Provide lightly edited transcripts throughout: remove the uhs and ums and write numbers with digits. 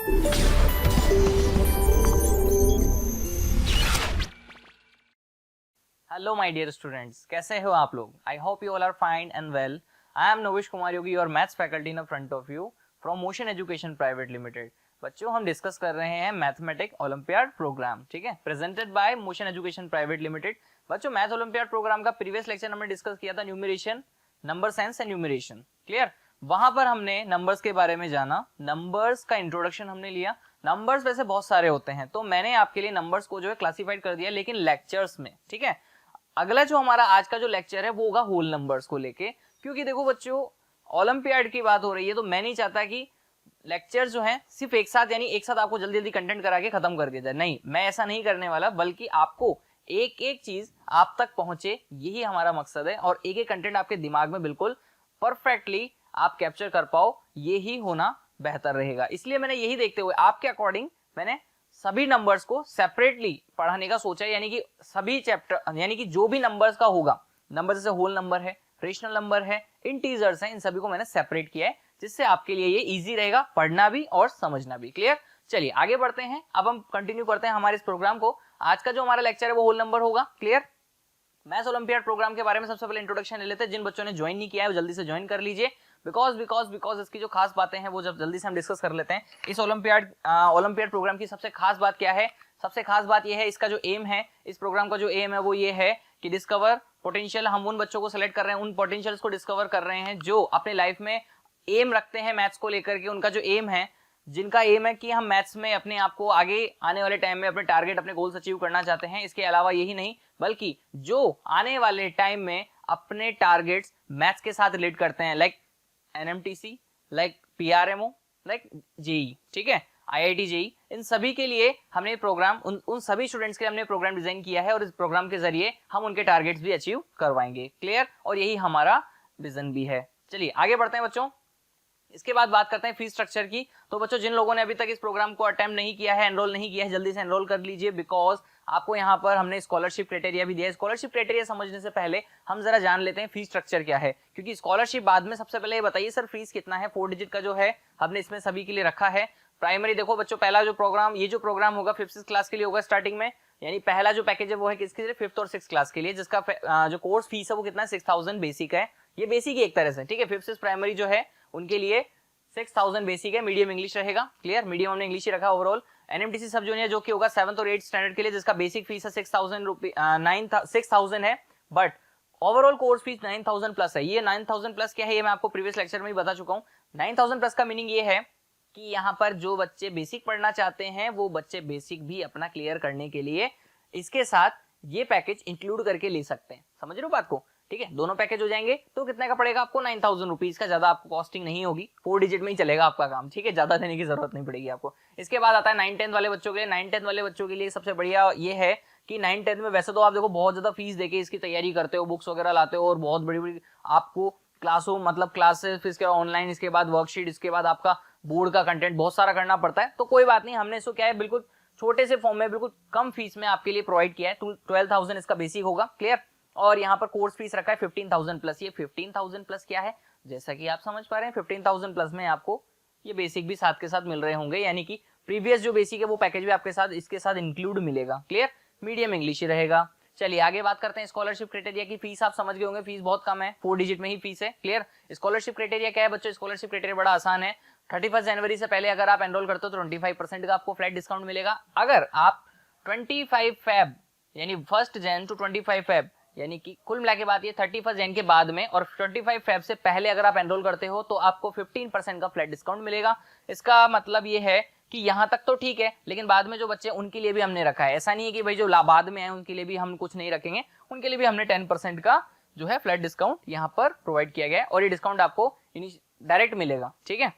Hello my dear students, कैसे हो आप लोग? I hope you all are fine and well. I am Navish Kumar Yogi, your maths faculty in front of you from Motion Education Private Limited. बच्चों, हम discuss कर रहे हैं मैथमेटिक ओलंपियाड प्रोग्राम, ठीक है, presented by motion Education Private Limited. बच्चों, math olympiad programme का previous lecture हमने डिस्कस किया था numeration, number sense and numeration, clear. वहां पर हमने नंबर्स के बारे में जाना, नंबर्स का इंट्रोडक्शन हमने लिया। नंबर्स वैसे बहुत सारे होते हैं, तो मैंने आपके लिए नंबर्स को जो है क्लासिफाइड कर दिया, लेकिन लेक्चर्स में, ठीक है। अगला जो हमारा आज का जो लेक्चर है वो होगा होल नंबर्स को लेके, क्योंकि देखो बच्चों, ओलंपियाड की बात हो रही है, तो मैं नहीं चाहता कि लेक्चर जो है सिर्फ एक साथ, यानी एक साथ आपको जल्दी जल्दी कंटेंट करा के खत्म कर दिया जाए। नहीं, मैं ऐसा नहीं करने वाला, बल्कि आपको एक एक चीज आप तक पहुंचे, यही हमारा मकसद है। और एक एक कंटेंट आपके दिमाग में बिल्कुल परफेक्टली आप कैप्चर कर पाओ, यही होना बेहतर रहेगा। इसलिए मैंने यही देखते हुए आपके अकॉर्डिंग मैंने सभी नंबर्स को सेपरेटली पढ़ाने का सोचा है, यानी कि सभी चैप्टर, यानी कि जो भी नंबर्स का होगा, नंबर जैसे होल नंबर है, रेशनल नंबर है, इंटीजर्स हैं, इन सभी को मैंने सेपरेट किया है, जिससे आपके लिए ये इजी रहेगा पढ़ना भी और समझना भी। क्लियर? चलिए आगे बढ़ते हैं। अब हम कंटिन्यू करते हैं हमारे इस प्रोग्राम को। आज का जो हमारा लेक्चर है वो होल नंबर होगा। क्लियर? मैथ्स ओलंपियाड प्रोग्राम के बारे में सबसे पहले इंट्रोडक्शन ले लेते हैं। जिन बच्चों ने ज्वाइन नहीं किया है वो जल्दी से ज्वाइन कर लीजिए, बिकॉज इसकी जो खास बातें हैं वो जब जल्दी से हम डिस्कस कर लेते हैं। इस ओलंपियाड प्रोग्राम की सबसे खास बात क्या है? सबसे खास बात ये है, इसका जो एम है, इस प्रोग्राम का जो एम है वो ये है कि डिस्कवर पोटेंशियल। हम उन बच्चों को सिलेक्ट कर रहे हैं, उन पोटेंशियल्स को डिस्कवर कर रहे हैं जो अपने लाइफ में एम रखते हैं मैथ्स को लेकर के। उनका जो एम है, जिनका एम है कि हम मैथ्स में अपने आप को आगे आने वाले टाइम में अपने टारगेट, अपने गोल्स अचीव करना चाहते हैं। इसके अलावा यही नहीं, बल्कि जो आने वाले टाइम में अपने टारगेट्स मैथ्स के साथ रिलेट करते हैं, like NMTC, like PRMO, like JEE, ठीक है, आईआईटी जेई, इन सभी के लिए हमने प्रोग्राम, उन सभी स्टूडेंट्स के लिए हमने प्रोग्राम डिजाइन किया है, और इस प्रोग्राम के जरिए हम उनके टारगेट्स भी अचीव करवाएंगे। क्लियर? और यही हमारा विजन भी है। चलिए आगे बढ़ते हैं बच्चों। इसके बाद बात करते हैं फीस स्ट्रक्चर की। तो बच्चों, जिन लोगों ने अभी तक इस प्रोग्राम को अटेम्प्ट नहीं किया है, एनरोल नहीं किया है, जल्दी से एनरोल कर लीजिए, बिकॉज आपको यहाँ पर हमने स्कॉलरशिप क्राइटेरिया भी दिया है। स्कॉलरशिप क्राइटेरिया समझने से पहले हम जरा जान लेते हैं फीस स्ट्रक्चर क्या है, क्योंकि स्कॉलरशिप बाद में। सबसे पहले ये बताइए सर, फीस कितना है? 4 डिजिट का जो है हमने इसमें सभी के लिए रखा है। प्राइमरी देखो बच्चों, पहला जो प्रोग्राम, ये जो प्रोग्राम होगा 5th क्लास के लिए होगा स्टार्टिंग में, यानी पहला जो पैकेज है वो है किसके लिए? 5th और 6th क्लास के लिए, जिसका जो कोर्स फीस है वो कितना है? 6000 बेसिक है। ये बेसिक ही एक तरह से, ठीक है। 5th प्राइमरी जो है उनके लिए 6000 बेसिक है, मीडियम इंग्लिश रहेगा। क्लियर? मीडियम हमने इंग्लिश ही रखा ओवरऑल। एनएमटीसी सब जूनियर जो कि होगा 7th और 8th स्टैंडर्ड के लिए, जिसका बेसिक फीस है 6000 है, but overall course fees 9000 plus है। ये 9000 प्लस क्या है, ये मैं आपको प्रीवियस लेक्चर में ही बता चुका हूँ। 9000 प्लस का मीनिंग ये है कि यहाँ पर जो बच्चे बेसिक पढ़ना चाहते हैं वो बच्चे बेसिक भी अपना क्लियर करने के लिए इसके साथ ये पैकेज इंक्लूड करके ले सकते हैं। समझ रहे हो बात को? ठीक है, दोनों पैकेज हो जाएंगे तो कितने का पड़ेगा आपको? 9000 रुपीज का। ज्यादा आपको कॉस्टिंग नहीं होगी, 4 डिजिट में ही चलेगा आपका काम, ठीक है, ज्यादा देने की जरूरत नहीं पड़ेगी आपको। इसके बाद आता है 9th-10th वाले बच्चों के लिए। 9th-10th वाले बच्चों के लिए सबसे बढ़िया ये है कि 9th-10th में वैसे तो आप देखो बहुत ज्यादा फीस देके इसकी तैयारी करते हो, बुक्स वगैरह लाते हो, और बहुत बड़ी बड़ी आपको क्लासों, मतलब क्लासेस, फिर इसके ऑनलाइन, इसके बाद वर्कशीट, इसके बाद आपका बोर्ड का कंटेंट बहुत सारा करना पड़ता है। तो कोई बात नहीं, हमने इसको क्या है, बिल्कुल छोटे से फॉर्म में बिल्कुल कम फीस में आपके लिए प्रोवाइड किया है। 12,000 इसका बेसिक होगा। क्लियर? और यहाँ पर कोर्स फीस रखा है 15,000 प्लस। ये 15,000 प्लस क्या है, जैसा कि आप समझ पा रहे हैं, 15,000 प्लस में आपको ये बेसिक भी साथ के साथ मिल रहे होंगे, यानी कि प्रीवियस जो बेसिक है वो पैकेज भी आपके साथ इसके साथ इंक्लूड मिलेगा। क्लियर? मीडियम इंग्लिश ही रहेगा। चलिए आगे बात करते हैं स्कॉलरशिप क्राइटेरिया की। फीस आप समझ गए होंगे, फीस बहुत कम है, 4 डिजिट में ही फीस है। क्लियर? स्कॉलरशिप क्राइटेरिया क्या है बच्चों? स्कॉलरशिप क्राइटेरिया बड़ा आसान है। 31 जनवरी से पहले अगर आप एनरोल करते हो तो 25% का आपको फ्लैट डिस्काउंट मिलेगा। अगर आप 25 फेब, यानी 1 जन टू 25 फेब, यानी कि कुल मिला के बात ये 31 जन के बाद में और 25 फेब से पहले अगर आप एनरोल करते हो तो आपको 15% का फ्लैट डिस्काउंट मिलेगा। इसका मतलब ये है कि यहाँ तक तो ठीक है, लेकिन बाद में जो बच्चे उनके लिए भी हमने रखा है। ऐसा नहीं है कि भाई जो बाद में आए उनके लिए भी हम कुछ नहीं रखेंगे, उनके लिए भी हमने 10% का जो है फ्लैट डिस्काउंट यहाँ पर प्रोवाइड किया गया है, और ये डिस्काउंट आपको डायरेक्ट मिलेगा। ठीक है,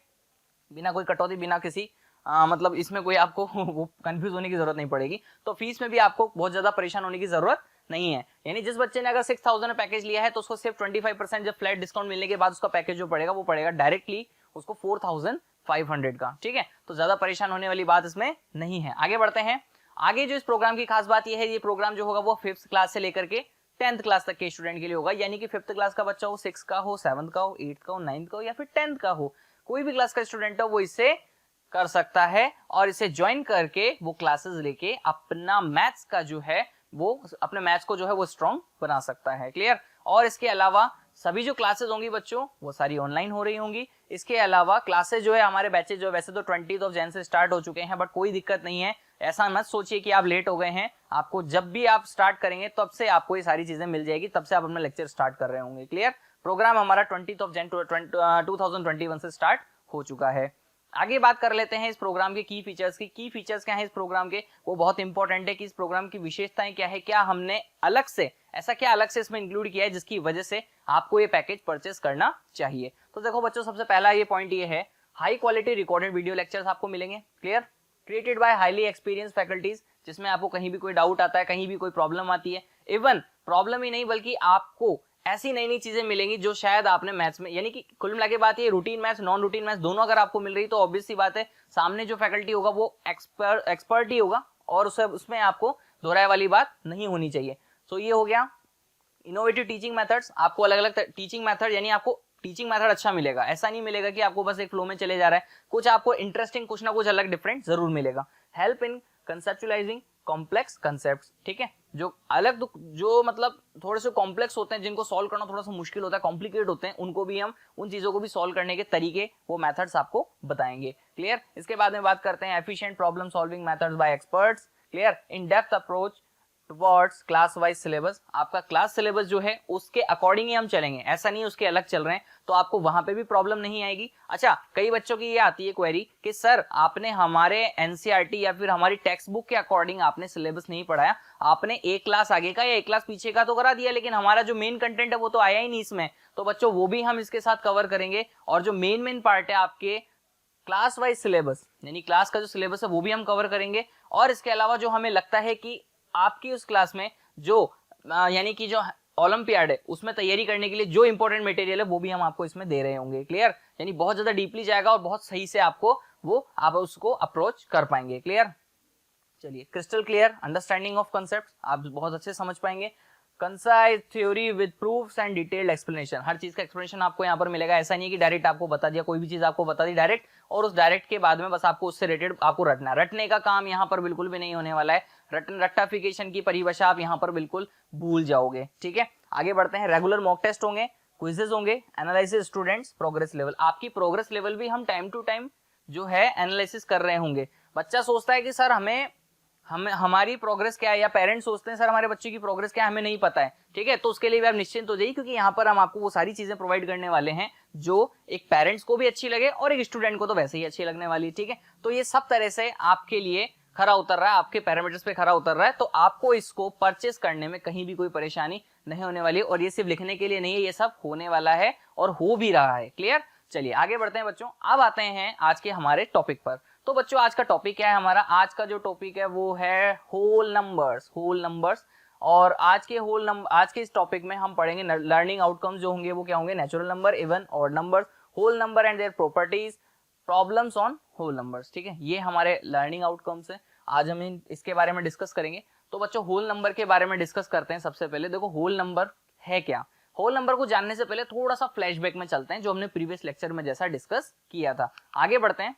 बिना कोई कटौती, बिना किसी मतलब इसमें कोई आपको वो कंफ्यूज होने की जरूरत नहीं पड़ेगी। तो फीस में भी आपको बहुत ज्यादा परेशान होने की जरूरत नहीं है। यानी जिस बच्चे ने अगर 6000 में पैकेज लिया है तो उसको सिर्फ 25% जब फ्लैट डिस्काउंट मिलने के बाद उसका पैकेज जो पड़ेगा वो पड़ेगा डायरेक्टली उसको 4500 का। ठीक है, तो ज्यादा परेशान होने वाली बात इसमें नहीं है। आगे बढ़ते हैं। आगे जो इस प्रोग्राम की खास बात यह है, ये प्रोग्राम जो होगा वो 5th क्लास से लेकर के 10th क्लास तक के स्टूडेंट के लिए होगा। यानी कि 5th क्लास का बच्चा हो, 6th का हो, 7th का हो, 8th का हो, 9th का हो या फिर 10th का हो, कोई भी क्लास का स्टूडेंट हो वो इससे कर सकता है और इसे ज्वाइन करके वो क्लासेस लेके अपना मैथ्स का जो है वो अपने मैथ्स को जो है वो स्ट्रॉन्ग बना सकता है। क्लियर। और इसके अलावा सभी जो क्लासेस होंगी बच्चों वो सारी ऑनलाइन हो रही होंगी। इसके अलावा क्लासेस जो है हमारे बैचेज जो वैसे तो 20 जैन से स्टार्ट हो चुके हैं, बट कोई दिक्कत नहीं है। ऐसा मत सोचिए कि आप लेट हो गए हैं, आपको जब भी आप स्टार्ट करेंगे तब से आपको ये सारी चीजें मिल जाएगी, तब से आप अपना लेक्चर स्टार्ट कर रहे होंगे। क्लियर। प्रोग्राम हमारा 20 जैन 2021 से स्टार्ट हो चुका है। आगे बात कर लेते हैं इस प्रोग्राम के की फीचर्स की। की फीचर्स क्या है इस प्रोग्राम के, वो बहुत इंपॉर्टेंट है कि इस प्रोग्राम की विशेषताएं क्या है, क्या हमने अलग से ऐसा क्या अलग से इसमें इंक्लूड किया है जिसकी वजह से आपको ये पैकेज परचेस करना चाहिए। तो देखो बच्चों, सबसे पहला ये पॉइंट ये है, high quality recorded video lectures आपको मिलेंगे। Clear. Created by highly experience faculties, जिसमें आपको कहीं भी कोई डाउट आता है, कहीं भी कोई प्रॉब्लम आती है, इवन प्रॉब्लम ही नहीं बल्कि आपको ऐसी नई नई चीजें मिलेंगी जो शायद आपने मैथ्स में, यानी कि कुल मिला के बात ये, routine maths non routine maths दोनों अगर आपको मिल रही तो ऑब्वियस सी बात है सामने जो फैकल्टी होगा वो एक्सपर्ट ही होगा और उसमें आपको दोहराए वाली बात नहीं होनी चाहिए। सो ये हो गया इनोवेटिव टीचिंग मेथड्स। आपको अलग अलग टीचिंग मेथड, यानी आपको टीचिंग मेथड अच्छा मिलेगा, ऐसा नहीं मिलेगा कि आपको बस एक फ्लो में चले जा रहा है, कुछ आपको इंटरेस्टिंग कुछ ना कुछ अलग डिफरेंट जरूर मिलेगा। Help in conceptualising complex concepts, ठीक है, जो अलग जो मतलब थोड़े से कॉम्प्लेक्स होते हैं, जिनको सॉल्व करना थोड़ा सा मुश्किल होता है, कॉम्प्लिकेट होते हैं, उनको भी हम उन चीजों को भी सॉल्व करने के तरीके, वो मेथड्स आपको बताएंगे। क्लियर। इसके बाद में बात करते हैं efficient problem solving methods by experts. Clear. In depth approach towards class wise syllabus, आपका क्लास सिलेबस जो है उसके अकॉर्डिंग ही हम चलेंगे, ऐसा नहीं उसके अलग चल रहे हैं तो आपको वहां पे भी प्रॉब्लम नहीं आएगी। अच्छा, कई बच्चों की ये आती है क्वेरी कि सर आपने हमारे एनसीईआरटी या फिर हमारी टेक्स्ट बुक के अकॉर्डिंग आपने सिलेबस नहीं पढ़ाया, आपने एक क्लास आगे का या एक क्लास पीछे का तो करा दिया, लेकिन हमारा जो मेन कंटेंट है वो तो आया ही नहीं इसमें। तो बच्चों वो भी हम इसके साथ कवर करेंगे, और जो मेन पार्ट है आपके क्लास वाइज सिलेबस, यानी क्लास का जो सिलेबस है वो भी हम कवर करेंगे। और इसके अलावा जो हमें लगता है कि आपकी उस क्लास में जो यानी कि जो ओलंपियाड है उसमें तैयारी करने के लिए जो इंपॉर्टेंट मटेरियल है वो भी हम आपको इसमें दे रहे होंगे। क्लियर। यानी बहुत ज्यादा डीपली जाएगा और बहुत सही से आपको वो आप उसको अप्रोच कर पाएंगे। क्लियर। चलिए, crystal clear understanding of concept, आप बहुत अच्छे समझ पाएंगे। Concise theory with proofs and detailed explanation, हर चीज का एक्सप्लेनेशन आपको यहाँ पर मिलेगा। ऐसा नहीं कि डायरेक्ट आपको बता दिया, कोई भी चीज आपको बता दी डायरेक्ट और उस डायरेक्ट के बाद में बस आपको उससे रिलेटेड आपको रटना, रटने का काम यहाँ पर बिल्कुल भी नहीं होने वाला है। रट्टाफिकेशन की परिभाषा आप यहाँ पर बिल्कुल भूल जाओगे। ठीक है, आगे बढ़ते हैं। रेगुलर मॉक टेस्ट होंगे, क्विजेज होंगे, एनालिसिस स्टूडेंट्स, प्रोग्रेस लेवल, आपकी प्रोग्रेस लेवल भी हम टाइम टू टाइम जो है एनालिसिस कर रहे होंगे। बच्चा सोचता है कि सर हमारी प्रोग्रेस क्या है, या पेरेंट्स सोचते हैं सर हमारे बच्चे की प्रोग्रेस क्या है, हमें नहीं पता है। ठीक है, तो उसके लिए भी आप निश्चिंत हो जाइए, क्योंकि यहाँ पर हम आपको वो सारी चीजें प्रोवाइड करने वाले हैं जो एक पेरेंट्स को भी अच्छी लगे और एक स्टूडेंट को तो वैसे ही अच्छी लगने वाली है। ठीक है, तो ये सब तरह से आपके लिए खरा उतर रहा है, आपके पैरामीटर्स पे खरा उतर रहा है, तो आपको इसको परचेस करने में कहीं भी कोई परेशानी नहीं होने वाली है। और ये सिर्फ लिखने के लिए नहीं है, ये सब होने वाला है और हो भी रहा है। क्लियर। चलिए आगे बढ़ते हैं बच्चों, अब आते हैं आज के हमारे टॉपिक पर। तो बच्चों आज का टॉपिक क्या है हमारा, आज का जो टॉपिक है वो है होल नंबर्स। और आज के इस टॉपिक में हम पढ़ेंगे लर्निंग आउटकम्स जो होंगे वो क्या होंगे, natural number, even, odd numbers, whole number and their properties, problems on whole numbers. ठीक है, ये हमारे लर्निंग आउटकम्स है, आज हम इसके बारे में डिस्कस करेंगे। तो बच्चों होल नंबर के बारे में डिस्कस करते हैं। सबसे पहले देखो होल नंबर है क्या। होल नंबर को जानने से पहले थोड़ा सा फ्लैशबैक में चलते हैं, जो हमने प्रीवियस लेक्चर में जैसा डिस्कस किया था। आगे बढ़ते हैं।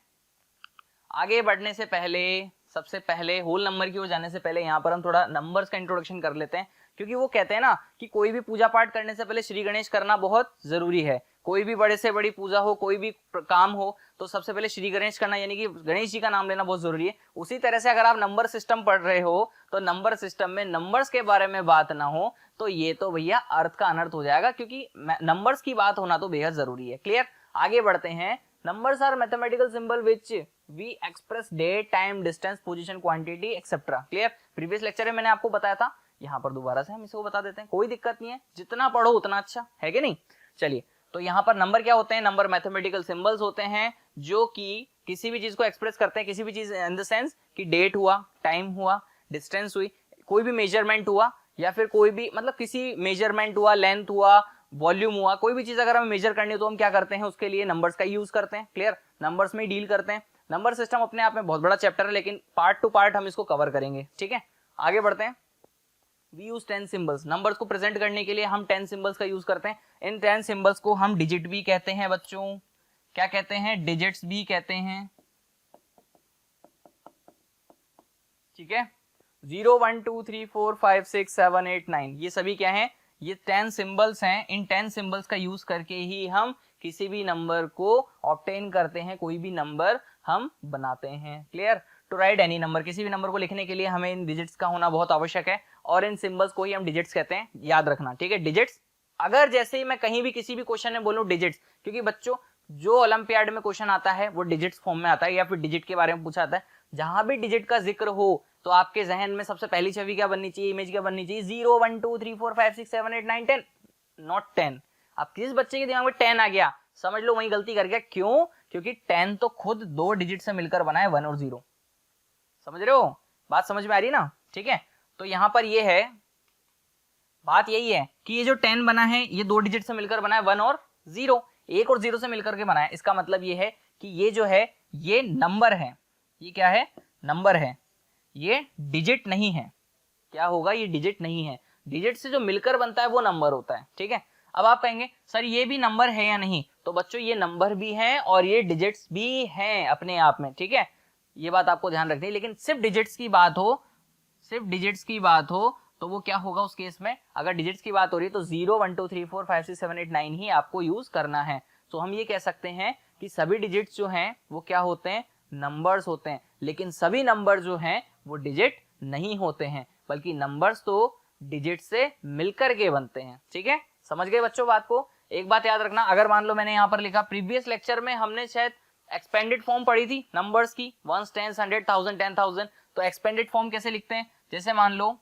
आगे बढ़ने से पहले सबसे पहले होल नंबर की ओर जाने से पहले यहाँ पर हम थोड़ा नंबर्स का इंट्रोडक्शन कर लेते हैं, क्योंकि वो कहते हैं ना कि कोई भी पूजा पाठ करने से पहले श्री गणेश करना बहुत जरूरी है। कोई भी बड़े से बड़ी पूजा हो, कोई भी काम हो, तो सबसे पहले श्री गणेश करना, यानी कि गणेश जी का नाम लेना बहुत जरूरी है। उसी तरह से अगर आप नंबर सिस्टम पढ़ रहे हो तो नंबर सिस्टम में नंबर्स के बारे में बात ना हो तो ये तो भैया अर्थ का अनर्थ हो जाएगा, क्योंकि नंबर्स की बात होना तो बेहद जरूरी है। क्लियर। आगे बढ़ते हैं। Numbers are mathematical symbol which we express date, time, distance, position, quantity etcetera. Clear. Previous lecture में मैंने आपको बताया था, यहाँ पर दोबारा से हम इसको बता देते हैं, कोई दिक्कत नहीं है, जितना पढ़ो उतना अच्छा है कि नहीं। चलिए, तो यहाँ पर नंबर क्या होते हैं, नंबर मैथमेटिकल सिंबल्स होते हैं जो कि किसी भी चीज को एक्सप्रेस करते हैं, किसी भी चीज इन द सेंस कि डेट हुआ, टाइम हुआ, डिस्टेंस हुई, कोई भी मेजरमेंट हुआ, या फिर कोई भी मतलब किसी मेजरमेंट हुआ, लेंथ हुआ, वॉल्यूम हुआ, कोई भी चीज अगर हमें मेजर करनी है तो हम क्या करते हैं, उसके लिए नंबर्स का यूज करते हैं। क्लियर। नंबर्स में डील करते हैं। नंबर सिस्टम अपने आप में बहुत बड़ा चैप्टर है, लेकिन पार्ट टू पार्ट हम इसको कवर करेंगे। ठीक है, आगे बढ़ते हैं। वी यूज 10 सिंबल्स, नंबर्स को प्रेजेंट करने के लिए हम 10 सिंबल्स का यूज करते हैं। इन 10 सिंबल्स को हम डिजिट भी कहते हैं बच्चों, क्या कहते हैं, डिजिट्स भी कहते हैं, ठीक है। 0 1 2 3 4 5 6 7 8 9 ये सभी क्या हैं, ये 10 सिंबल्स हैं। इन 10 सिंबल्स का यूज करके ही हम किसी भी नंबर को ऑब्टेन करते हैं, कोई भी नंबर हम बनाते हैं। Clear. To write any number, किसी भी नंबर को लिखने के लिए हमें इन डिजिट्स का होना बहुत आवश्यक है और इन सिंबल्स को ही हम डिजिट्स कहते हैं, याद रखना। ठीक है, डिजिट्स। अगर जैसे ही मैं कहीं भी किसी भी क्वेश्चन में बोलूं डिजिट्स, क्योंकि बच्चों जो ओलंपियाड में क्वेश्चन आता है वो डिजिट्स फॉर्म में आता है या फिर डिजिट के बारे में पूछा आता है, जहां भी डिजिट का जिक्र हो तो आपके जहन में सबसे पहली छवि क्या बननी चाहिए, इमेज क्या बननी चाहिए, 0 1 2 3 4 5 6 7 8 9 10, नॉट 10। अब किस बच्चे के दिमाग में 10 आ गया, समझ लो वही गलती कर गया। क्यों? क्योंकि 10 तो खुद दो डिजिट से मिलकर बना है, 1 और 0। समझ रहे हो? बात समझ में आ रही ना? ठीक है, तो यहां पर ये है, बात यही है कि ये जो 10 बना है ये दो डिजिट से मिलकर बना है, 1 और 0, 1 और 0 से मिलकर के बना है। इसका मतलब ये है कि ये जो है ये नंबर है। ये क्या है? नंबर है, ये डिजिट नहीं है। क्या होगा? ये डिजिट नहीं है। डिजिट से जो मिलकर बनता है वो नंबर होता है। ठीक है, अब आप कहेंगे सर ये भी नंबर है या नहीं, तो बच्चों ये नंबर भी है और ये डिजिट्स भी हैं अपने आप में। ठीक है, ये बात आपको ध्यान रखनी है। लेकिन सिर्फ डिजिट्स की बात हो, सिर्फ डिजिट्स की बात हो तो वो क्या होगा उस केस में, अगर डिजिट्स की बात हो रही है तो 0 1 2 3 4 5 6 7 8 9 ही आपको यूज करना है। तो हम ये कह सकते हैं कि सभी डिजिट्स जो हैं वो क्या होते हैं, नंबर्स होते हैं। लेकिन सभी नंबर जो हैं वो डिजिट नहीं होते हैं, बल्कि नंबर्स तो डिजिट से मिलकर के बनते हैं। ठीक है, समझ गए बच्चों बात को? एक बात याद रखना, अगर मान लो मैंने यहाँ पर लिखा, प्रीवियस लेक्चर में हमने शायद एक्सपेंडेड फॉर्म पढ़ी थी नंबर्स की, 1 10 100 1000 10,000। तो एक्सपेंडेड फॉर्म कैसे लिखते हैं, जैसे मान लो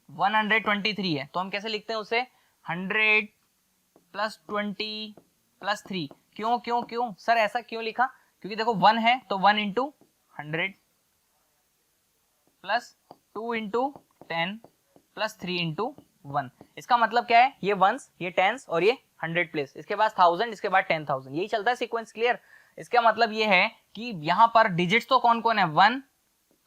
123 है तो हम कैसे लिखते हैं उसे, 100 प्लस 20 प्लस 3। क्यों क्यों क्यों सर ऐसा क्यों लिखा? क्योंकि देखो 1 है तो 1 into 100 plus 2 into 10 plus 3 into 1। इसका मतलब क्या है, ये वंस, ये टेंस और ये 100 प्लेस, इसके बाद 1000, इसके बाद 10,000, यही चलता है सीक्वेंस। क्लियर? इसका मतलब ये है कि यहां पर डिजिट्स तो कौन कौन है, 1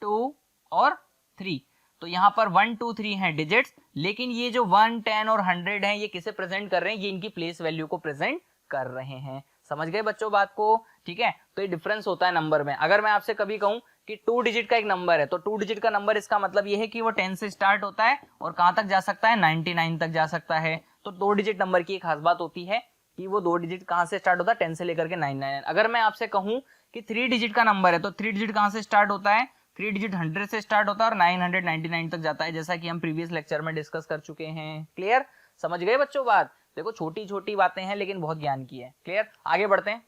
2 और 3। तो यहाँ पर 1 2 3 है डिजिट्स, लेकिन ये जो 1 10 और 100 है ये किसे प्रेजेंट कर रहे हैं, ये इनकी प्लेस वैल्यू को प्रेजेंट कर रहे हैं। समझ गए बच्चों बात को? ठीक है, तो ये डिफरेंस होता है नंबर में। अगर मैं आपसे कभी कहूं कि 2 डिजिट का एक नंबर है तो 2 डिजिट का नंबर, इसका मतलब ये है कि वो 10 से स्टार्ट होता है और कहां तक जा सकता है, 99 तक जा सकता है। तो 2 डिजिट नंबर की एक खास बात होती है कि वो 2 डिजिट कहां से स्टार्ट होता है, 10 से लेकर के 99। अगर मैं आपसे कहूं कि 3 डिजिट का नंबर है तो 3 डिजिट कहां से स्टार्ट होता है, 3 डिजिट 100 से स्टार्ट होता है और 999 तक जाता है, जैसा कि हम प्रीवियस लेक्चर में डिस्कस कर चुके हैं। क्लियर? समझ गए बच्चों बात? देखो छोटी छोटी बातें हैं लेकिन बहुत ज्ञान की है। क्लियर? आगे बढ़ते हैं।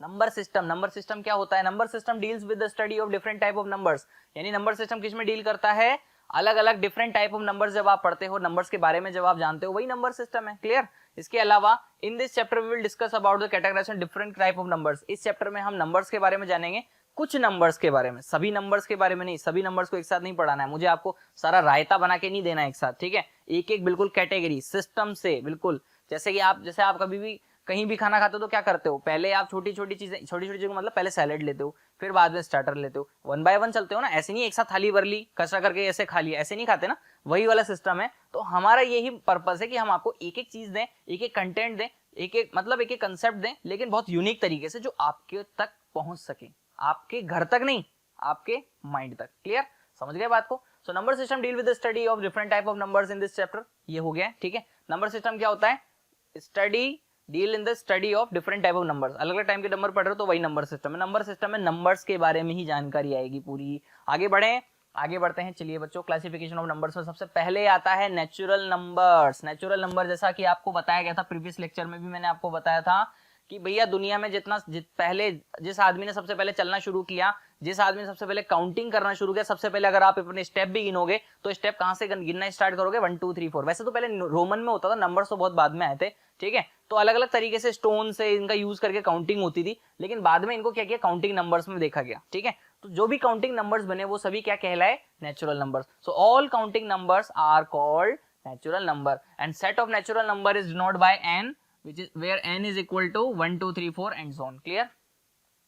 नंबर सिस्टम, नंबर सिस्टम क्या होता है? Number system deals with the study of different type of numbers. यानी नंबर सिस्टम किस में डील करता है, अलग अलग डिफरेंट टाइप ऑफ नंबर्स जब आप पढ़ते हो, नंबर्स के बारे में जब आप जानते हो, वही नंबर सिस्टम है। क्लियर? इसके अलावा in this chapter we will discuss about the categorisation different type of numbers. इस चैप्टर में हम नंबर्स के बारे में जानेंगे, कुछ नंबर्स के बारे में, सभी नंबर्स के बारे में नहीं। सभी नंबर्स को एक साथ नहीं पढ़ाना है, मुझे आपको सारा रायता बना के नहीं देना एक साथ। ठीक है, एक एक बिल्कुल कैटेगरी सिस्टम से, बिल्कुल जैसे कि आप कभी भी कहीं भी खाना खाते हो तो क्या करते हो, पहले आप छोटी छोटी चीजें मतलब पहले सैलेड लेते हो, फिर बाद में स्टार्टर लेते हो, 1 बाय 1 चलते हो ना। ऐसे नहीं एक साथ थाली भर ली, कचरा करके ऐसे खा लिया, ऐसे नहीं खाते ना, वही वाला सिस्टम है। तो हमारा यही पर्पस है कि हम आपको एक एक चीज दें, एक एक कंटेंट दें, एक एक कंसेप्ट दें, लेकिन बहुत यूनिक तरीके से जो आपके तक पहुंच सके, आपके घर तक नहीं, आपके माइंड तक। क्लियर? समझ गए बात को? So number system deal with the study of different type of numbers in this chapter. ये हो गया। ठीक है, नंबर सिस्टम क्या होता है, study deal in the study of different type of numbers. अलग अलग टाइम के नंबर पढ़ रहे हो तो वही नंबर सिस्टम है। नंबर सिस्टम में नंबर्स के बारे में ही जानकारी आएगी पूरी। आगे बढ़ते हैं। चलिए बच्चों, क्लासिफिकेशन ऑफ नंबर्स में सबसे पहले आता है नेचुरल नंबर्स। नेचुरल नंबर जैसा कि आपको बताया गया था प्रीवियस लेक्चर में भी, मैंने आपको बताया था कि भैया दुनिया में जिस आदमी ने सबसे पहले चलना शुरू किया, जिस आदमी ने सबसे पहले काउंटिंग करना शुरू किया, सबसे पहले अगर आप अपने स्टेप भी गिनोगे तो स्टेप कहां से गिनना स्टार्ट करोगे, 1 2 3 4। वैसे तो पहले रोमन में होता था, नंबर्स तो बहुत बाद में आए थे। ठीक है, तो अलग अलग तरीके से स्टोन से इनका यूज करके काउंटिंग होती थी, लेकिन बाद में इनको क्या किया, काउंटिंग नंबर्स में देखा गया। ठीक है, तो जो भी काउंटिंग नंबर्स बने वो सभी क्या कहलाए, natural numbers. So all counting numbers are called natural number and set of natural number is denote by n, which is where n is equal to 1 2 3 4 and so on। Clear?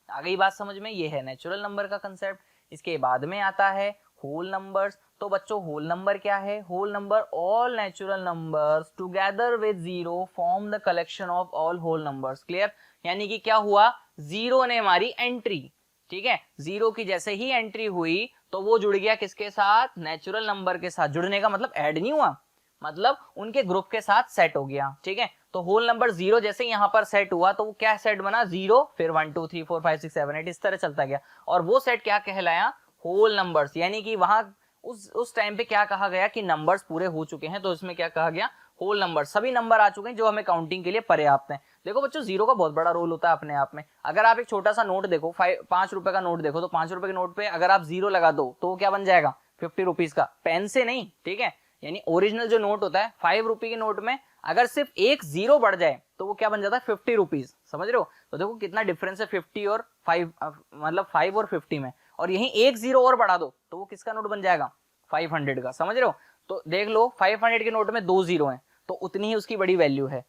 आ गई बात समझ में? ये है नेचुरल नंबर का concept. इसके बाद में आता है होल नंबर्स। तो बच्चों होल नंबर क्या है? Whole number all natural numbers together with zero form the collection of all whole numbers. Clear? यानी कि क्या हुआ, जीरो ने हमारी एंट्री, ठीक है, जीरो की जैसे ही एंट्री हुई तो वो जुड़ गया किसके साथ, नेचुरल नंबर के साथ। जुड़ने का मतलब ऐड नहीं हुआ, मतलब उनके ग्रुप के साथ सेट हो गया। ठीक है, तो होल नंबर जीरो जैसे यहाँ पर सेट हुआ तो वो क्या सेट बना, जीरो, फिर 1 2 3 4 5 6 7 8 इस तरह चलता गया, और वो सेट क्या कहलाया, होल नंबर्स। यानी कि वहां उस टाइम पे क्या कहा गया कि नंबर्स पूरे हो चुके हैं, तो इसमें क्या कहा गया, होल नंबर, सभी नंबर आ चुके हैं जो हमें काउंटिंग के लिए पर्याप्त हैं। देखो बच्चों, जीरो का बहुत बड़ा रोल होता है अपने आप में। अगर आप एक छोटा सा नोट देखो, 5 रुपए का नोट देखो, तो 5 रुपए के नोट पे अगर आप जीरो लगा दो तो वो क्या बन जाएगा, 50 रुपीज का, पेन से नहीं। ठीक है, यानी ओरिजिनल जो नोट होता है 5 रुपए के नोट में अगर सिर्फ एक जीरो बढ़ जाए तो वो क्या बन जाता है, 50 रुपीज। समझ रहे हो, तो देखो कितना डिफरेंस है 50 और 5, मतलब 5 और 50 में। और यही एक जीरो और बढ़ा दो तो वो किसका नोट बन जाएगा, 500 का। समझ रहे हो, तो देख लो 500 के नोट में 2 जीरो हैं तो उतनी ही उसकी बड़ी वैल्यू है,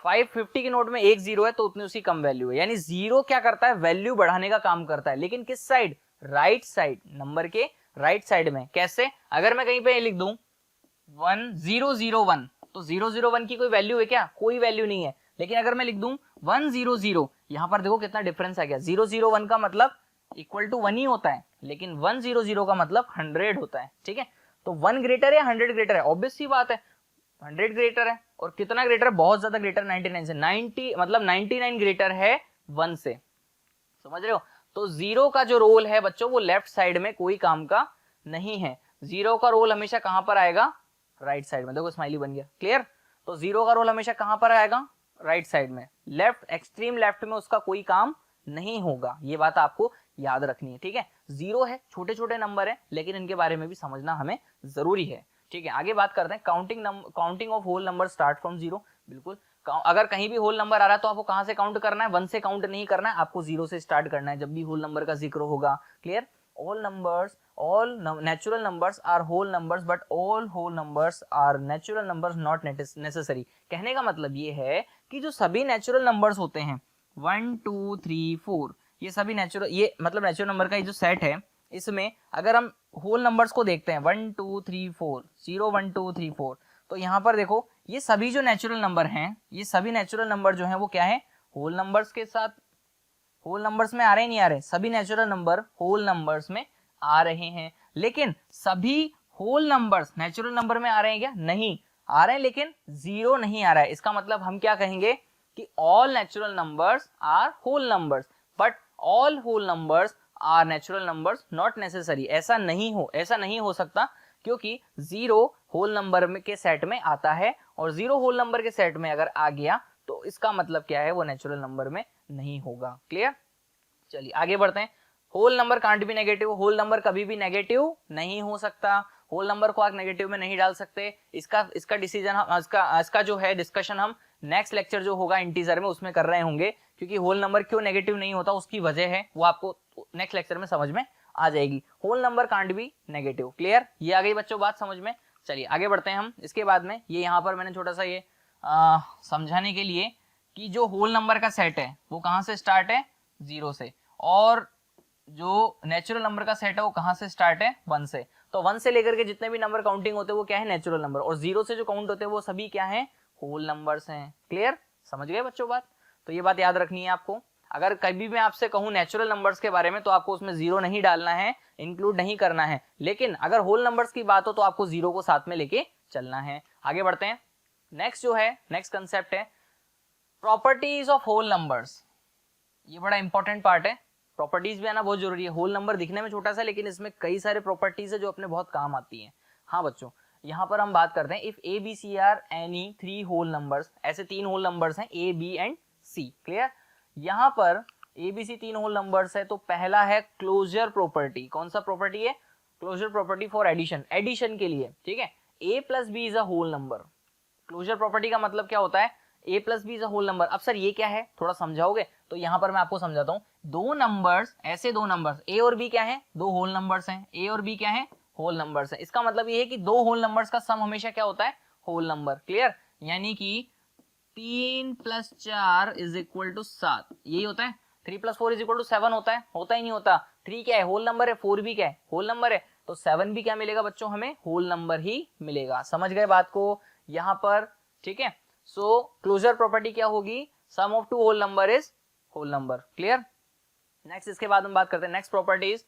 550 के नोट में एक जीरो है तो उतनी उसकी कम वैल्यू है। यानी जीरो क्या करता है, वैल्यू बढ़ाने का काम करता है, लेकिन किस साइड, राइट साइड, नंबर के राइट साइड में। कैसे, अगर मैं कहीं पे लिख दूं 1001 तो 001 की कोई वैल्यू है क्या, कोई वैल्यू नहीं है। लेकिन अगर मैं लिख दूं 100, यहां पर देखो कितना डिफरेंस आ गया, 001 का मतलब इक्वल टू 1 ही होता है, लेकिन 100 का मतलब 100 होता है। ठीक है, तो 1 ग्रेटर है 100 ग्रेटर है, ऑब्वियस सी बात है 100 ग्रेटर है। और कितना ग्रेटर है, बहुत ज्यादा ग्रेटर, 99 से, 90 मतलब 99 ग्रेटर है 1 से। समझ रहे हो, तो जीरो का जो रोल है बच्चों वो लेफ्ट साइड में कोई काम का नहीं है। जीरो का रोल हमेशा कहां पर आएगा, राइट साइड में। देखो स्माइली बन गया, क्लियर। तो जीरो का रोल हमेशा कहां पर आएगा, राइट साइड में, लेफ्ट, एक्सट्रीम लेफ्ट में उसका कोई काम नहीं होगा। ये बात आपको याद रखनी है। ठीक है, जीरो है, छोटे छोटे नंबर है, लेकिन इनके बारे में भी समझना हमें जरूरी है। ठीक है, आगे बात करते हैं, counting of whole number start from zero. बिल्कुल, अगर कहीं भी होल नंबर आ रहा है तो आपको कहां से काउंट करना है, 1 से काउंट नहीं करना है, आपको जीरो से स्टार्ट करना है जब भी होल नंबर का जिक्र होगा। Clear, all natural numbers are whole numbers but all whole numbers are natural numbers not necessary। कहने का मतलब ये है कि जो सभी नेचुरल नंबर्स होते हैं 1 2 3 4, ये सभी नेचुरल, ये मतलब नेचुरल नंबर का ये जो सेट है, इसमें अगर हम होल नंबर्स को देखते हैं 1 2 3 4 0 1 2 3 4, तो यहाँ पर देखो ये सभी जो नेचुरल नंबर हैं, ये सभी नेचुरल नंबर जो हैं वो क्या है, होल नंबर्स के साथ, होल नंबर्स में आ रहे हैं, नहीं आ रहे, सभी नेचुरल नंबर होल नंबर्स में आ रहे हैं। लेकिन सभी होल नंबर्स नेचुरल नंबर में आ रहे हैं क्या, नहीं आ रहे हैं, लेकिन जीरो नहीं आ रहा है। इसका मतलब हम क्या कहेंगे कि all natural numbers are whole numbers but all whole numbers are natural numbers not necessary. ऐसा नहीं हो सकता, क्योंकि जीरो होल नंबर के सेट में आता है, और जीरो होल नंबर के सेट में अगर आ गया तो इसका मतलब क्या है, वो नेचुरल नंबर में नहीं होगा। क्लियर, चलिए आगे बढ़ते हैं। Whole number can't be negative, whole number कभी भी नेगेटिव नहीं हो सकता, होल नंबर को आप नेगेटिव में नहीं डाल सकते। इसका डिसीजन हम इसका जो है डिस्कशन हम नेक्स्ट लेक्चर जो होगा इंटीजर में उसमें कर रहे होंगे, क्योंकि होल नंबर क्यों नेगेटिव नहीं होता उसकी वजह है, वो आपको नेक्स्ट लेक्चर में समझ में आ जाएगी। Whole number can't be negative, clear, ये आ गई बच्चों बात समझ में। चलिए आगे बढ़ते हैं हम। इसके बाद में ये यहाँ पर मैंने छोटा सा ये समझाने के लिए कि जो होल नंबर का सेट है वो कहाँ से स्टार्ट है, जीरो से, और जो नेचुरल नंबर का सेट है वो कहाँ से स्टार्ट है, 1 से। तो 1 से लेकर के जितने भी नंबर काउंटिंग होते हैं वो क्या है, नेचुरल नंबर, और जीरो से जो काउंट होते हैं वो सभी क्या है, होल नंबर्स हैं। क्लियर, समझ गए बच्चों बात। तो ये बात याद रखनी है आपको। अगर कभी मैं आपसे कहूँ नेचुरल नंबर्स के बारे में तो आपको उसमें जीरो नहीं डालना है, इंक्लूड नहीं करना है, लेकिन अगर होल नंबर्स की बात हो तो आपको जीरो को साथ में लेके चलना है। आगे बढ़ते हैं। नेक्स्ट कंसेप्ट है प्रॉपर्टीज ऑफ होल नंबर्स। ये बड़ा इंपॉर्टेंट पार्ट है, प्रॉपर्टीज भी आना बहुत जरूरी है। होल नंबर दिखने में छोटा सा, लेकिन इसमें कई सारे प्रॉपर्टीज है जो अपने बहुत काम आती हैं। हाँ बच्चों, यहाँ पर हम बात करते हैं if A B C are any 3 whole numbers, ऐसे 3 होल नंबर्स हैं A B and C. Clear, यहाँ पर A B C 3 whole numbers है, तो पहला है क्लोजर प्रॉपर्टी। कौन सा प्रॉपर्टी है, closure property for addition, addition के लिए। ठीक है, A plus B is a whole number. Closure property का मतलब क्या होता है, A plus B is a whole number. अब सर ये क्या है, थोड़ा समझाओगे, तो यहाँ पर मैं आपको समझाता हूँ। दो नंबर्स, ऐसे दो नंबर्स ए और बी क्या है, दो होल नंबर्स हैं, ए और बी क्या है, होल नंबर्स हैं। इसका मतलब ये है कि दो होल नंबर्स का सम हमेशा क्या होता है, होल नंबर। क्लियर, यानी कि 3 + 4 = 7, यही होता है। 3 + 4 = 7 होता है, होता ही नहीं होता। 3 क्या है, होल नंबर है, 4 भी क्या है, होल नंबर है, तो 7 भी क्या मिलेगा बच्चों, हमें होल नंबर ही मिलेगा। समझ गए बात को यहाँ पर। ठीक है, सो क्लोजर प्रॉपर्टी क्या होगी, sum of 2 whole number is whole number. Clear, next इसके बाद हम बात करते हैं next property is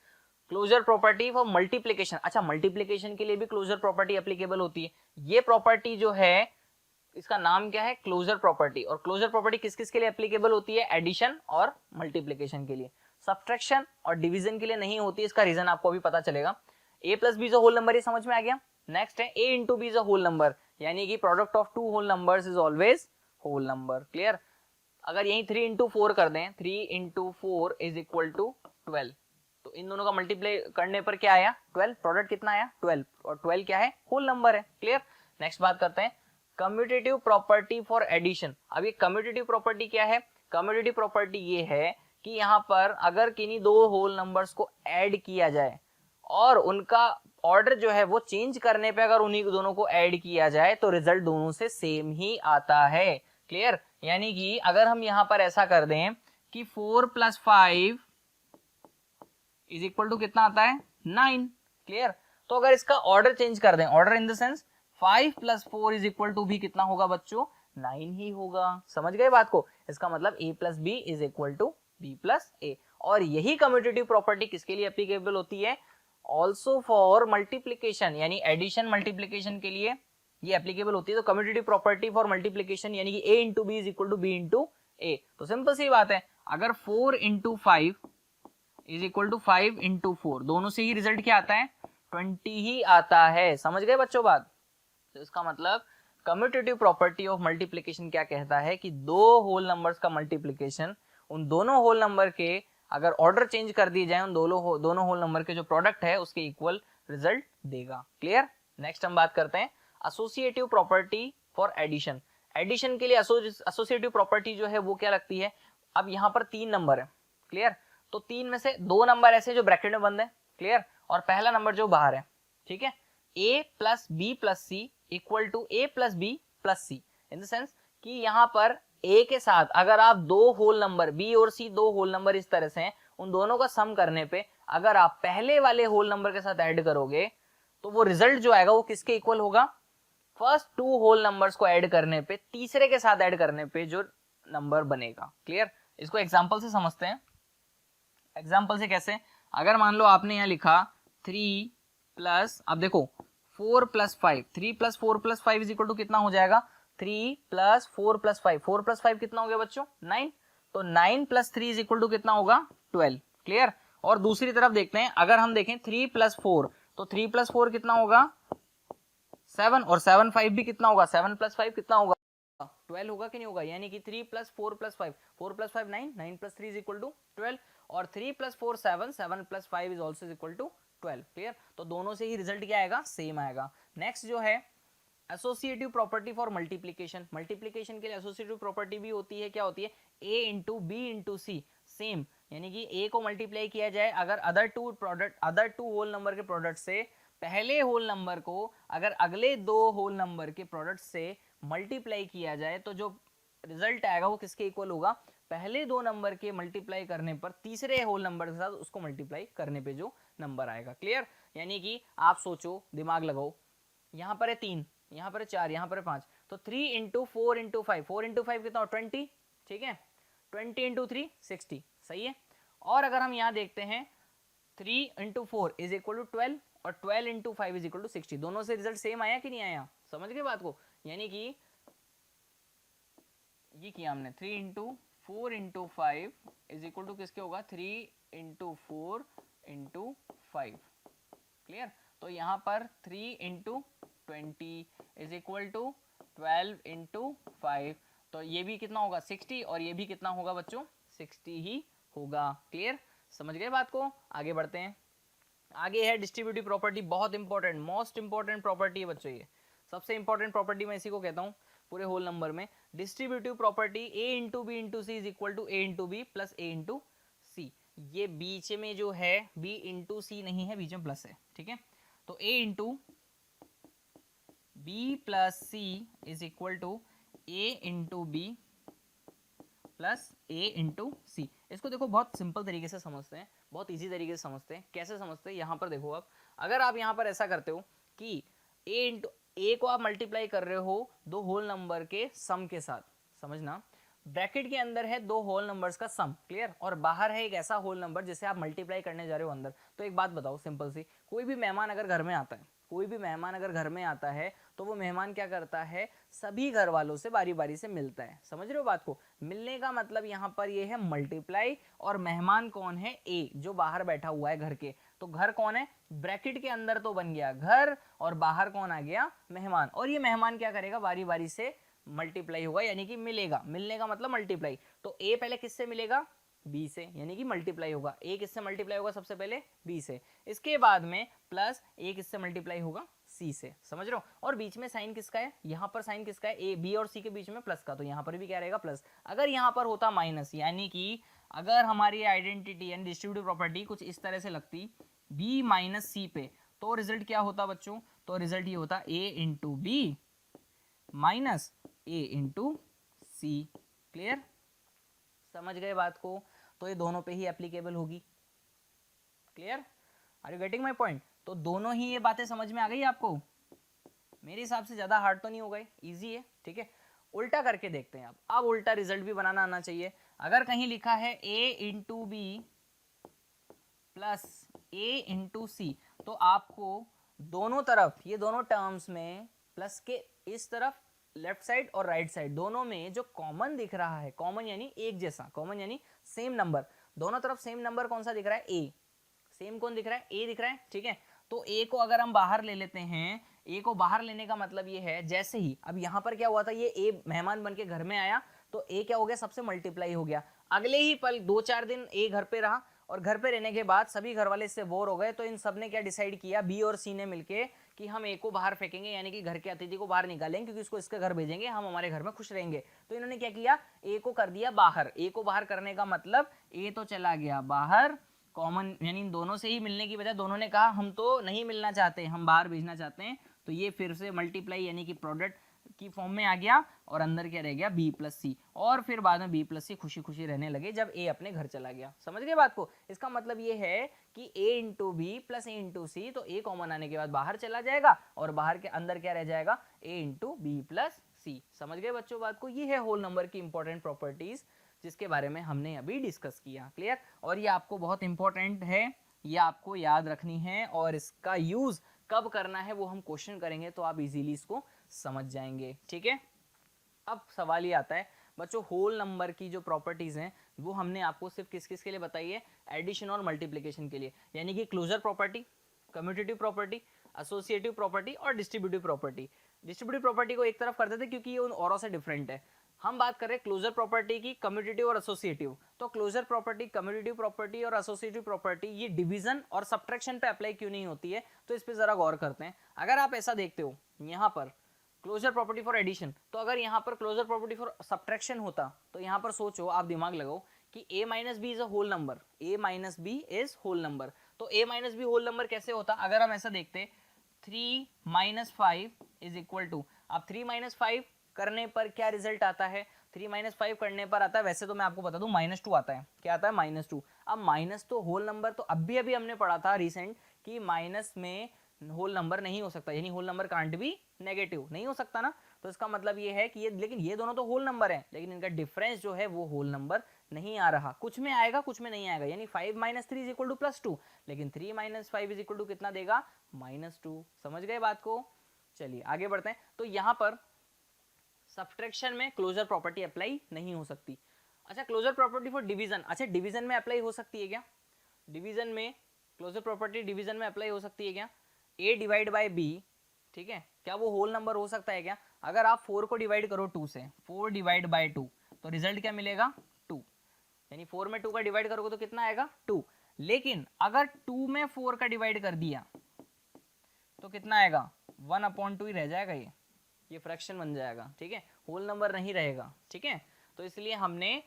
closure property for multiplication. अच्छा, मल्टीप्लिकेशन के लिए भी क्लोजर प्रॉपर्टी एप्लीकेबल होती है। ये प्रॉपर्टी जो है इसका नाम क्या है, क्लोजर प्रॉपर्टी। और क्लोजर प्रॉपर्टी किस किस के लिए एप्लीकेबल होती है, एडिशन और मल्टीप्लिकेशन के लिए। सब्ट्रैक्शन और डिवीजन के लिए नहीं होती, इसका रीजन आपको अभी पता चलेगा। a plus B is a whole number, ये समझ में आ गया। नेक्स्ट है a into B is a whole number, यानी कि product of two whole numbers is always whole number. Clear. अगर यही 3 इंटू 4 कर दें, 3 इंटू 4 इज इक्वल टू 12, तो इन दोनों का मल्टीप्लाई करने पर क्या आया, 12। प्रोडक्ट कितना आया, 12, और 12 क्या है, होल नंबर है। क्लियर। नेक्स्ट बात करते हैं कम्यूटेटिव प्रॉपर्टी फॉर एडिशन। अब ये कम्यूटेटिव प्रॉपर्टी क्या है, कम्यूटेटिव प्रॉपर्टी ये है कि यहाँ पर अगर किन्हीं दो होल नंबर्स को ऐड किया जाए और उनका ऑर्डर जो है वो चेंज करने पे अगर उन्हीं दोनों को ऐड किया जाए तो रिजल्ट दोनों से सेम ही आता है। क्लियर। यानी कि अगर हम यहाँ पर ऐसा कर दें कि 4 + 5 इज इक्वल टू कितना आता है, 9। क्लियर। तो अगर इसका ऑर्डर चेंज कर दें, order in the sense 5 + 4 is equal to भी कितना होगा बच्चों, 9 ही होगा। समझ गए बात को। इसका मतलब a + b is equal to b + a। और यही कम्यूटेटिव प्रॉपर्टी किसके लिए एप्लीकेबल होती है, ऑल्सो फॉर मल्टीप्लीकेशन, यानी एडिशन मल्टीप्लीकेशन के लिए ये एप्लीकेबल होती है। तो कम्यूटेटिव प्रॉपर्टी फॉर मल्टीप्लीकेशन यानी कि a into B is equal to B into A. तो सिंपल सी बात है, अगर 4 into 5 is equal to 5 into 4, दोनों से ही रिजल्ट क्या आता है, 20 ही आता है। समझ गए बच्चों बात। तो इसका मतलब कम्यूटेटिव प्रॉपर्टी ऑफ मल्टीप्लीकेशन क्या कहता है कि दो होल नंबर्स का मल्टीप्लीकेशन, उन दोनों होल नंबर के अगर ऑर्डर चेंज कर दिए जाए, उन दोनों होल नंबर के जो प्रोडक्ट है उसके इक्वल रिजल्ट देगा। क्लियर। नेक्स्ट हम बात करते हैं associative property for addition. Addition के लिए एसोसिएटिव प्रॉपर्टी जो है वो क्या लगती है, अब यहाँ पर 3 नंबर है। क्लियर। तो 3 में से 2 नंबर ऐसे जो ब्रैकेट में बंद है। क्लियर। और पहला नंबर जो बाहर है। ठीक है। a + b + c equal to a + b + c, in the sense कि यहाँ पर a के साथ अगर आप दो होल नंबर b और c, दो होल नंबर इस तरह से हैं, उन दोनों का सम करने पे अगर आप पहले वाले होल नंबर के साथ ऐड करोगे तो वो रिजल्ट जो आएगा वो किसके इक्वल होगा, फर्स्ट 2 होल नंबर्स को ऐड करने पे, तीसरे के साथ ऐड करने पे जो नंबर बनेगा। क्लियर। इसको एग्जाम्पल से समझते हैं। एग्जाम्पल से कैसे, अगर मान लो आपने यहाँ लिखा 3 प्लस, अब देखो 4 + 5, 3 + 4 + 5 इज इक्वल टू कितना हो जाएगा, 3 + 4 + 5, 4 + 5 कितना हो गया बच्चों, 9। तो 9 + 3 इज इक्वल टू कितना होगा, 12। क्लियर। और दूसरी तरफ देखते हैं, अगर हम देखें 3 + 4, तो 3 + 4 कितना होगा, 7, और 7 5 भी कितना होगा, 7 + 5 कितना होगा, 12 होगा कि नहीं होगा। यानी कि 3 + 4 + 5, 4 + 5 9, 9 + 3 इज इक्वल टू 12, और 3 + 4 7, 7 + 5 is also equal to 12। Clear. तो दोनों से ही रिजल्ट क्या आएगा, सेम आएगा। नेक्स्ट जो है associative property for multiplication. Multiplication के लिए एसोसिएटिव प्रॉपर्टी भी होती है, क्या होती है, a into B into C, same. यानी कि a को मल्टीप्लाई किया जाए अगर अदर टू होल नंबर के प्रोडक्ट से, पहले होल नंबर को अगर अगले दो होल नंबर के प्रोडक्ट से मल्टीप्लाई किया जाए तो जो रिजल्ट आएगा वो किसके इक्वल होगा, पहले दो नंबर के मल्टीप्लाई करने पर तीसरे होल नंबर के साथ उसको मल्टीप्लाई करने पे जो नंबर आएगा। क्लियर। यानी कि आप सोचो, दिमाग लगाओ, यहाँ पर है 3, यहाँ पर है 4, यहाँ पर है 5, तो 3 इंटू 4 इंटू 5, 4 इंटू 5 कितना हो, 20। ठीक है। 20 इंटू 3 60, सही है। और अगर हम यहाँ देखते हैं 3 इंटू 4 इज इक्वल टू 12, और 12 इंटू 5 इज इक्वल टू 60, दोनों से रिजल्ट सेम आया कि नहीं आया, समझ गए बात को। यानी कि ये किया हमने, 3 into 4 into 5 is equal to किसके होगा, 3 इंटू 4 इंटू 5। क्लियर। तो यहाँ पर 3 into 20 is equal to 12 into 5, तो ये भी कितना होगा 60, और ये भी कितना होगा बच्चों, 60 ही होगा। क्लियर। समझ गए बात को। आगे बढ़ते हैं। आगे है डिस्ट्रीब्यूटिव प्रॉपर्टी, बहुत इंपॉर्टेंट, मोस्ट इंपॉर्टेंट प्रॉपर्टी है बच्चों, ये सबसे इंपॉर्टेंट प्रॉपर्टी मैं इसी को कहता हूँ पूरे होल नंबर में। Distributive property a into B into C is equal to a into B plus a into C. ये बीच में जो है b इंटू सी नहीं है, बीच में प्लस है। ठीक है। तो a into B plus C is equal to a into B plus a into C. इसको देखो बहुत सिंपल तरीके से समझते हैं, बहुत इजी तरीके से समझते हैं। कैसे समझते हैं, यहाँ पर देखो, अब अगर आप यहाँ पर ऐसा करते हो कि a इंटू a को आप मल्टीप्लाई कर रहे हो दो होल नंबर के सम के साथ, समझना, ब्रैकेट के अंदर है दो होल नंबर्स का सम, क्लियर, और बाहर है एक ऐसा होल नंबर जिसे आप मल्टीप्लाई करने जा रहे हो अंदर। तो एक बात बताओ सिंपल सी, कोई भी मेहमान अगर घर में आता है, कोई भी मेहमान अगर घर में आता है तो वो मेहमान क्या करता है, सभी घर वालों से बारी बारी से मिलता है। समझ रहे हो बात को? मिलने का मतलब यहाँ पर ये है मल्टीप्लाई, और मेहमान कौन है, ए, जो बाहर बैठा हुआ है घर के। तो घर कौन है, ब्रैकेट के अंदर तो बन गया घर, और बाहर कौन आ गया, मेहमान। और ये मेहमान क्या करेगा, बारी बारी से मल्टीप्लाई होगा, यानी कि मिलेगा। मिलने का मतलब मल्टीप्लाई। तो ए पहले किससे मिलेगा, बी से, यानी कि मल्टीप्लाई होगा। ए किससे मल्टीप्लाई होगा, सबसे पहले बी से, इसके बाद में प्लस ए किससे मल्टीप्लाई होगा, सी से। समझ रहे हो? और बीच में साइन किसका है, यहाँ पर साइन किसका है, ए, बी और सी के बीच में प्लस का, तो यहाँ पर भी क्या रहेगा, प्लस। अगर यहाँ पर होता माइनस, यानी कि अगर हमारी आइडेंटिटी एंड डिस्ट्रीब्यूटिव प्रॉपर्टी कुछ इस तरह से लगती बी माइनस सी पे, तो रिजल्ट क्या होता बच्चों, तो रिजल्ट ये होता A into B minus A into C. Clear, समझ गए बात को? तो ये दोनों पे ही एप्लीकेबल होगी। Clear, are you getting my point? तो दोनों ही ये बातें समझ में आ गई आपको? मेरे हिसाब से ज्यादा हार्ड तो नहीं हो गए, इजी है। ठीक है, उल्टा करके देखते हैं अब उल्टा रिजल्ट भी बनाना आना चाहिए। अगर कहीं लिखा है ए इंटू बी प्लस ए इंटू सी, तो आपको दोनों तरफ, ये दोनों टर्म्स में प्लस के इस तरफ लेफ्ट साइड और राइट साइड दोनों में जो कॉमन दिख रहा है, कॉमन यानी एक जैसा, कॉमन यानी सेम नंबर, दोनों तरफ सेम नंबर कौन सा दिख रहा है, ए। सेम कौन दिख रहा है, ए दिख रहा है। ठीक है, तो ए को अगर हम बाहर ले लेते हैं, ए को बाहर लेने का मतलब ये है, जैसे ही अब यहां पर क्या हुआ था, ये ए मेहमान बन के घर में आया, तो ए क्या हो गया, सबसे मल्टीप्लाई हो गया। अगले ही पल 2-4 दिन ए घर पे रहा, और घर पे रहने के बाद सभी घर वाले इससे बोर हो गए, तो इन सब ने क्या डिसाइड किया, बी और सी ने मिलके, कि हम ए को बाहर फेंकेंगे, यानी कि घर के अतिथि को बाहर निकालेंगे, क्योंकि इसको इसके घर भेजेंगे, हम हमारे घर में खुश रहेंगे। तो इन्होंने क्या किया, ए को कर दिया बाहर। ए को बाहर करने का मतलब ए तो चला गया बाहर, कॉमन यानी इन दोनों से ही मिलने की बजाय दोनों ने कहा हम तो नहीं मिलना चाहते, हम बाहर भेजना चाहते हैं, तो ये फिर से मल्टीप्लाई यानी कि प्रोडक्ट की फॉर्म में आ गया, और अंदर क्या रह गया, बी प्लस सी। और फिर बाद में बी प्लस सी खुशी खुशी रहने लगे जब ए अपने घर चला गया। समझ गए बात को? इसका मतलब ये है कि ए इंटू बी प्लस ए इंटू सी, तो ए कॉमन आने के बाद बाहर चला जाएगा, और बाहर के अंदर क्या रह जाएगा, ए इंटू बी प्लस सी। समझ गए बच्चों बात को? ये है होल नंबर की इंपॉर्टेंट प्रॉपर्टीज जिसके बारे में हमने अभी डिस्कस किया। क्लियर, और ये आपको बहुत इंपॉर्टेंट है, ये आपको याद रखनी है, और इसका यूज कब करना है वो हम क्वेश्चन करेंगे, तो आप इजीली इसको समझ जाएंगे। ठीक है, अब सवाल ये आता है बच्चों, होल नंबर की जो प्रॉपर्टीज हैं वो हमने आपको सिर्फ किस किस के लिए बताई है, एडिशन और मल्टीप्लिकेशन के लिए, यानी कि closure property, commutative property, associative property और डिस्ट्रीब्यूटिव प्रॉपर्टी। डिस्ट्रीब्यूटिव प्रॉपर्टी को एक तरफ कर देते क्योंकि ये उन औरों से डिफरेंट है। हम बात कर रहे हैं क्लोजर प्रॉपर्टी की, कम्यूटेटिव और एसोसिएटिव। तो क्लोजर प्रॉपर्टी, कम्यूटेटिव प्रॉपर्टी और एसोसिएटिव प्रॉपर्टी ये डिवीजन और सब्ट्रैक्शन पे अप्लाई क्यों नहीं होती है, तो इस पे जरा गौर करते हैं। अगर आप ऐसा देखते हो यहाँ पर क्लोजर प्रॉपर्टी फॉर एडिशन, तो अगर यहाँ पर क्लोजर प्रॉपर्टी फॉर सब्ट्रैक्शन होता, तो यहाँ पर सोचो, आप दिमाग लगाओ कि a minus B is a whole number, a minus B is whole number. तो a minus B whole number कैसे होता, अगर हम ऐसा देखते 3 माइनस 5 इज इक्वल टू, अब 3 माइनस 5 करने पर क्या रिजल्ट आता है, 3 माइनस 5 करने पर आता है, वैसे तो मैं आपको बता दूं -2 आता है। क्या आता है, -2। अब माइनस तो होल नंबर, तो अभी हमने पढ़ा था रिसेंट कि माइनस में होल नंबर नहीं हो सकता, यानी होल नंबर कांट भी नेगेटिव, नहीं हो सकता ना। तो इसका मतलब ये है कि ये, लेकिन ये दोनों तो होल नंबर हैं, लेकिन इनका डिफरेंस जो है वो होल नंबर नहीं आ रहा, कुछ में आएगा कुछ में नहीं आएगा। यानी 5 माइनस 3 इज इक्वल टू +2, लेकिन 3 माइनस 5 इज इक्वल टू कितना देगा, -2। समझ गए बात को? चलिए आगे बढ़ते हैं। तो यहाँ पर सब्ट्रैक्शन में क्लोजर प्रॉपर्टी अप्लाई नहीं हो सकती। अच्छा, क्लोजर प्रॉपर्टी फॉर डिवीजन, अच्छा डिवीजन में अप्लाई हो सकती है क्या, डिवीजन में क्लोजर प्रॉपर्टी डिवीजन में अप्लाई हो सकती है क्या, a डिवाइड बाई बी, ठीक है, क्या वो होल नंबर हो सकता है क्या? अगर आप 4 को डिवाइड करो 2 से, 4 डिवाइड बाई 2, तो रिजल्ट क्या मिलेगा, 2, यानी 4 में 2 का डिवाइड करोगे तो कितना आएगा, 2। लेकिन अगर 2 में 4 का डिवाइड कर दिया तो कितना आएगा, 1/2 ही रह जाएगा, ये फ्रैक्शन बन जाएगा। ठीक है, होल नंबर नहीं रहेगा। ठीक है, तो इसलिए हमने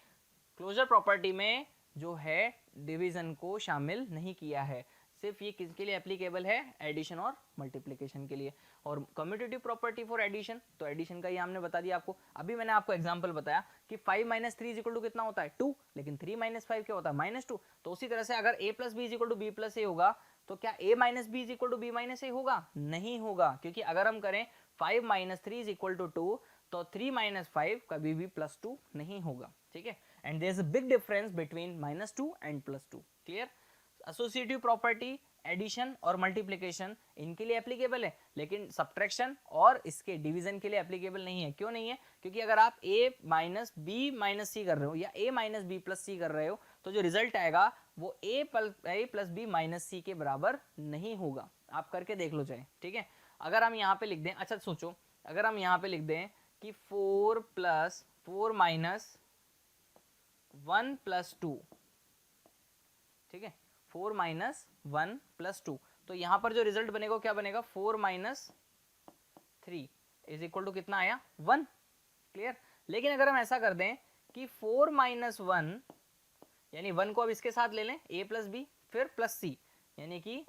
क्लोजर प्रॉपर्टी में जो है डिवीजन को शामिल नहीं किया है, सिर्फ ये किसके लिए एप्लीकेबल है, एडिशन और मल्टीप्लिकेशन के लिए। और कम्यूटेटिव प्रॉपर्टी फॉर एडिशन, तो एडिशन का ये हमने बता दिया आपको। अभी मैंने आपको एग्जांपल बताया कि 5 माइनस 3 इज इक्वल टू कितना होता है, 2, लेकिन 3 माइनस 5 क्या होता है, -2। तो उसी तरह से अगर a plus B is equal to B plus A होगा, तो क्या a minus B is equal to B minus A होगा, नहीं होगा, क्योंकि अगर हम करें 5 माइनस 3 इज इक्वल टू 2, तो 3 माइनस 5 कभी भी +2 नहीं होगा, ठीक है। And there is a big difference between -2 and +2, clear. Associative property addition और मल्टीप्लिकेशन इनके लिए एप्लीकेबल है, लेकिन सब्ट्रैक्शन और इसके डिवीजन के लिए एप्लीकेबल नहीं है। क्यों नहीं है? क्योंकि अगर आप a माइनस बी माइनस सी कर रहे हो या a माइनस बी प्लस सी कर रहे हो तो जो रिजल्ट आएगा वो a प्लस बी माइनस सी के बराबर नहीं होगा। आप करके देख लो चाहे, ठीक है। अगर हम यहाँ पे लिख दें, अच्छा सोचो, अगर हम यहाँ पे लिख दें कि 4 प्लस 4 माइनस 1 प्लस 2, ठीक है, 4 माइनस 1 प्लस 2, तो यहाँ पर जो रिजल्ट बनेगा क्या बनेगा? 4 माइनस 3 इज इक्वल टू कितना आया? 1, क्लियर। लेकिन अगर हम ऐसा कर दें कि 4 माइनस 1 यानी 1 को अब इसके साथ ले लें, a प्लस बी फिर प्लस सी यानी कि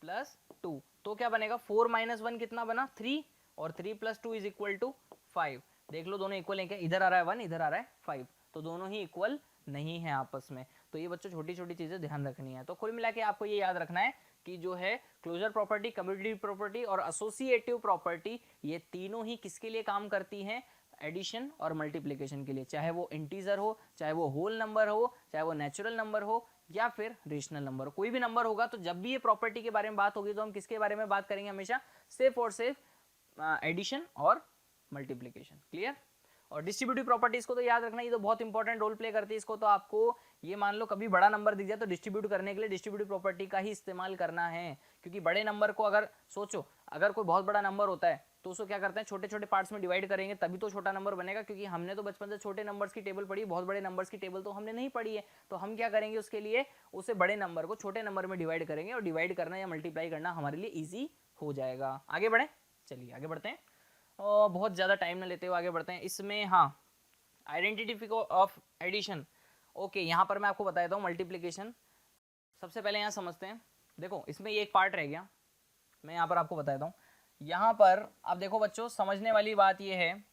प्लस 2, तो क्या बनेगा? 4 माइनस 1 कितना बना? 3, और 3 प्लस 2 इज इक्वल टू 5। देख लो दोनों इक्वल है क्या? इधर आ रहा है 1, इधर आ रहा है 5, तो दोनों ही इक्वल नहीं है आपस में। तो ये बच्चों छोटी छोटी चीजें ध्यान रखनी है। तो कुल मिला के आपको ये याद रखना है कि जो है क्लोजर प्रॉपर्टी, कम्यूटेटिव प्रॉपर्टी और एसोसिएटिव प्रॉपर्टी, ये तीनों ही किसके लिए काम करती हैं? एडिशन और मल्टीप्लिकेशन के लिए, चाहे वो इंटीजर हो, चाहे वो होल नंबर हो, चाहे वो नेचुरल नंबर हो या फिर रेशनल नंबर हो, कोई भी नंबर होगा। तो जब भी ये प्रॉपर्टी के बारे में बात होगी तो हम किसके बारे में बात करेंगे? हमेशा सिर्फ और सिर्फ एडिशन और मल्टीप्लिकेशन, क्लियर। और डिस्ट्रीब्यूटिव प्रॉपर्टीज को तो याद रखना, ये तो बहुत इंपॉर्टेंट रोल प्ले करती है। इसको तो आपको ये मान लो कभी बड़ा नंबर दिख जाए तो डिस्ट्रीब्यूट करने के लिए डिस्ट्रीब्यूटिव प्रॉपर्टी का ही इस्तेमाल करना है, क्योंकि बड़े नंबर को अगर सोचो, अगर कोई बहुत बड़ा नंबर होता है तो उसको क्या करते हैं? छोटे छोटे पार्ट्स में डिवाइड करेंगे तभी तो छोटा नंबर बनेगा, क्योंकि हमने तो बचपन से छोटे नंबर्स की टेबल पढ़ी, बहुत बड़े नंबर्स की टेबल तो हमने नहीं पढ़ी है। तो हम क्या करेंगे उसके लिए? उसे बड़े नंबर को छोटे नंबर में डिवाइड करेंगे और डिवाइड करना या मल्टीप्लाई करना हमारे लिए ईजी हो जाएगा। आगे बढ़े, चलिए आगे बढ़ते हैं और बहुत ज़्यादा टाइम ना लेते हुए आगे बढ़ते हैं। इसमें हाँ, आइडेंटिटी ऑफ एडिशन, ओके, यहाँ पर मैं आपको बता देता हूँ मल्टीप्लिकेशन। सबसे पहले यहाँ समझते हैं, देखो इसमें ये एक पार्ट रह गया, मैं यहाँ पर आपको बता देता हूँ। यहाँ पर आप देखो बच्चों, समझने वाली बात ये है,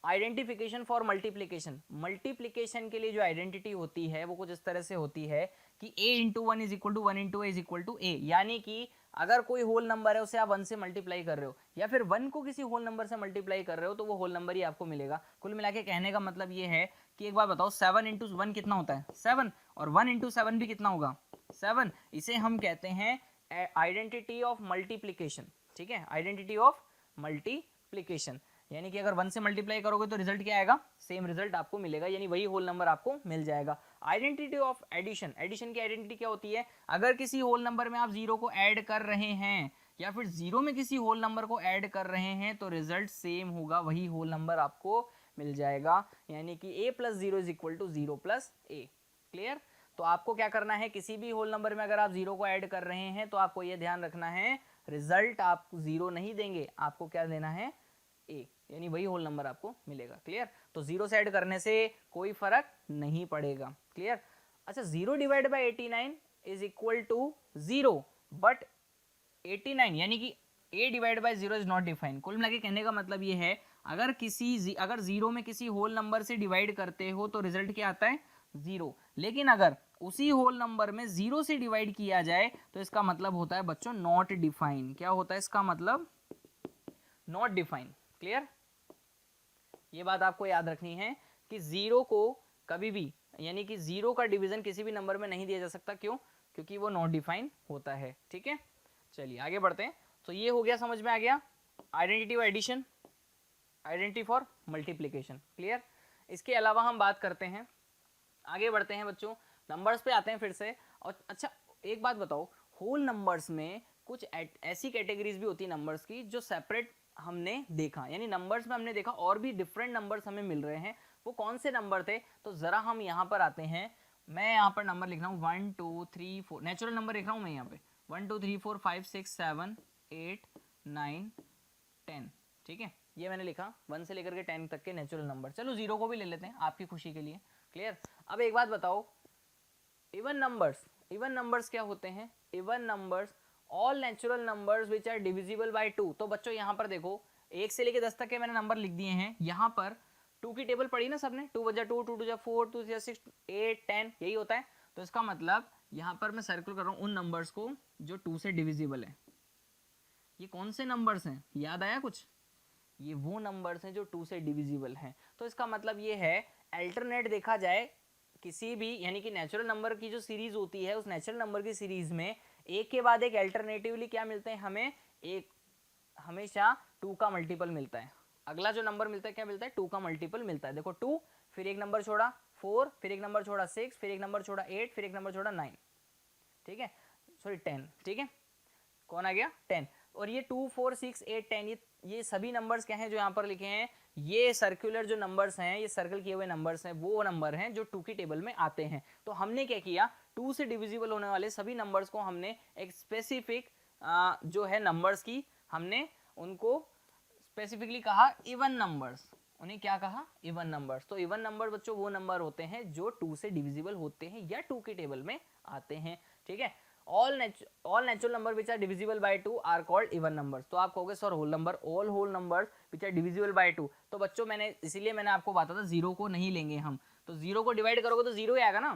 आइडेंटिफिकेशन फॉर मल्टीप्लिकेशन। मल्टीप्लिकेशन के लिए जो आइडेंटिटी होती है वो कुछ इस तरह से होती है कि a into one is equal to one into A is equal to A, यानी कि अगर कोई होल नंबर है उसे आप 1 से मल्टीप्लाई कर रहे हो या फिर 1 को किसी होल नंबर से मल्टीप्लाई कर रहे हो तो वो होल नंबर ही आपको मिलेगा। कुल मिला के कहने का मतलब ये है कि एक बार बताओ, 7 इंटू 1 कितना होता है? 7, और 1 इंटू 7 भी कितना होगा? 7। इसे हम कहते हैं आइडेंटिटी ऑफ मल्टीप्लिकेशन, ठीक है, आइडेंटिटी ऑफ मल्टीप्लिकेशन। यानी कि अगर 1 से मल्टीप्लाई करोगे तो रिजल्ट क्या आएगा? सेम रिजल्ट आपको मिलेगा, यानी वही होल नंबर आपको मिल जाएगा। आइडेंटिटी ऑफ एडिशन, एडिशन की आइडेंटिटी क्या होती है? अगर किसी होल नंबर में आप 0 को ऐड कर रहे हैं या फिर 0 में किसी होल नंबर को ऐड कर रहे हैं तो रिजल्ट सेम होगा, वही होल नंबर आपको मिल जाएगा। यानी कि a plus 0 is equal to 0 plus A, clear. तो आपको क्या करना है? किसी भी होल नंबर में अगर आप 0 को ऐड कर रहे हैं तो आपको ये ध्यान रखना है, रिजल्ट आप 0 नहीं देंगे, आपको क्या देना है? a, यानी वही होल नंबर आपको मिलेगा, क्लियर। तो 0 से ऐड करने से कोई फर्क नहीं पड़ेगा, क्लियर। अच्छा, 0 divide by 89 is equal to 0, but 89 यानी कि a divide by 0 is not defined. कुल मिला के कहने का मतलब ये है, अगर 0 में किसी होल नंबर से डिवाइड करते हो तो रिजल्ट क्या आता है? 0। लेकिन अगर उसी होल नंबर में 0 से डिवाइड किया जाए तो इसका मतलब होता है बच्चों नॉट डिफाइन। क्या होता है इसका मतलब? Not define, clear. ये बात आपको याद रखनी है कि 0 को कभी भी, यानी कि 0 का डिवीजन किसी भी नंबर में नहीं दिया जा सकता। क्यों? क्योंकि वो नॉट डिफाइन होता है, ठीक है। चलिए आगे बढ़ते हैं। तो ये हो गया, समझ में आ गया, identity of addition, identity for multiplication, clear. इसके अलावा हम बात करते हैं, आगे बढ़ते हैं बच्चों, नंबर्स पे आते हैं फिर से। और अच्छा एक बात बताओ, होल नंबर्स में कुछ ऐसी कैटेगरीज भी होती है नंबर्स की जो सेपरेट हमने देखा, यानी नंबर्स में हमने देखा और भी डिफरेंट नंबर्स हमें मिल रहे हैं। वो कौन से नंबर थे? तो जरा हम यहाँ पर आते हैं, मैं यहाँ पर नंबर लिख रहा हूँ 1 2 3 4, नेचुरल नंबर लिख रहा हूँ मैं यहाँ पे 1 2 3 4 5 6 7 8 9 10, ठीक है। ये मैंने लिखा 1 से लेकर के 10 तक के नेचुरल नंबर। चलो 0 को भी ले लेते हैं आपकी खुशी के लिए, क्लियर। अब एक बात बताओ, इवन नंबर्स, इवन नंबर्स क्या होते हैं? Even numbers all natural numbers which are divisible by 2। तो बच्चों यहाँ पर देखो 1 से लेकर 10 तक के मैंने नंबर लिख दिए हैं। यहाँ पर 2 की टेबल पढ़ी ना सबने, 2 बजा 2, 2 जा 4, 2 जा 6, 8 10, यही होता है। तो इसका मतलब यहाँ पर मैं सर्कल कर रहा हूँ उन नंबर्स को जो 2 से डिविजिबल है। ये कौन से नंबर्स हैं? याद आया कुछ? ये वो नंबर्स हैं जो 2 से डिविजिबल हैं। तो इसका मतलब ये है अल्टरनेट देखा जाए किसी भी यानी कि नेचुरल नंबर की जो सीरीज होती है उस नेचुरल नंबर की सीरीज में एक के बाद एक अल्टरनेटिवली क्या मिलते हैं हमें, एक हमेशा 2 का मल्टीपल मिलता है। अगला जो नंबर मिलता है क्या मिलता है, 2 का मल्टीपल मिलता है। देखो 2 फिर एक नंबर छोड़ा 4 फिर एक नंबर छोड़ा 6 फिर एक नंबर छोड़ा 8 फिर एक नंबर छोड़ा 9, ठीक है, सॉरी 10, ठीक है, कौन आ गया 10। और ये 2 4 6 8 10 ये सभी नंबर्स क्या हैं जो यहाँ पर लिखे हैं, ये सर्कुलर जो नंबर्स हैं, ये सर्कल किए हुए नंबर्स हैं, वो नंबर हैं जो 2 की टेबल में आते हैं। तो हमने क्या किया, 2 से डिविजिबल होने वाले सभी नंबर्स को हमने एक स्पेसिफिक जो है नंबर्स की हमने उनको स्पेसिफिकली कहा इवन नंबर्स। उन्हें क्या कहा, इवन नंबर्स। तो इवन नंबर बच्चों वो नंबर होते हैं जो 2 से डिविजिबल होते हैं या 2 की टेबल में आते हैं, ठीक है। all natural number which are divisible by 2 are called even numbers। तो आप कहोगे sir whole number, all whole numbers which are divisible by 2, तो बच्चों मैंने इसीलिए मैंने आपको बताया था जीरो को नहीं लेंगे हम, तो जीरो को डिवाइड करोगे तो जीरो ही आएगा ना,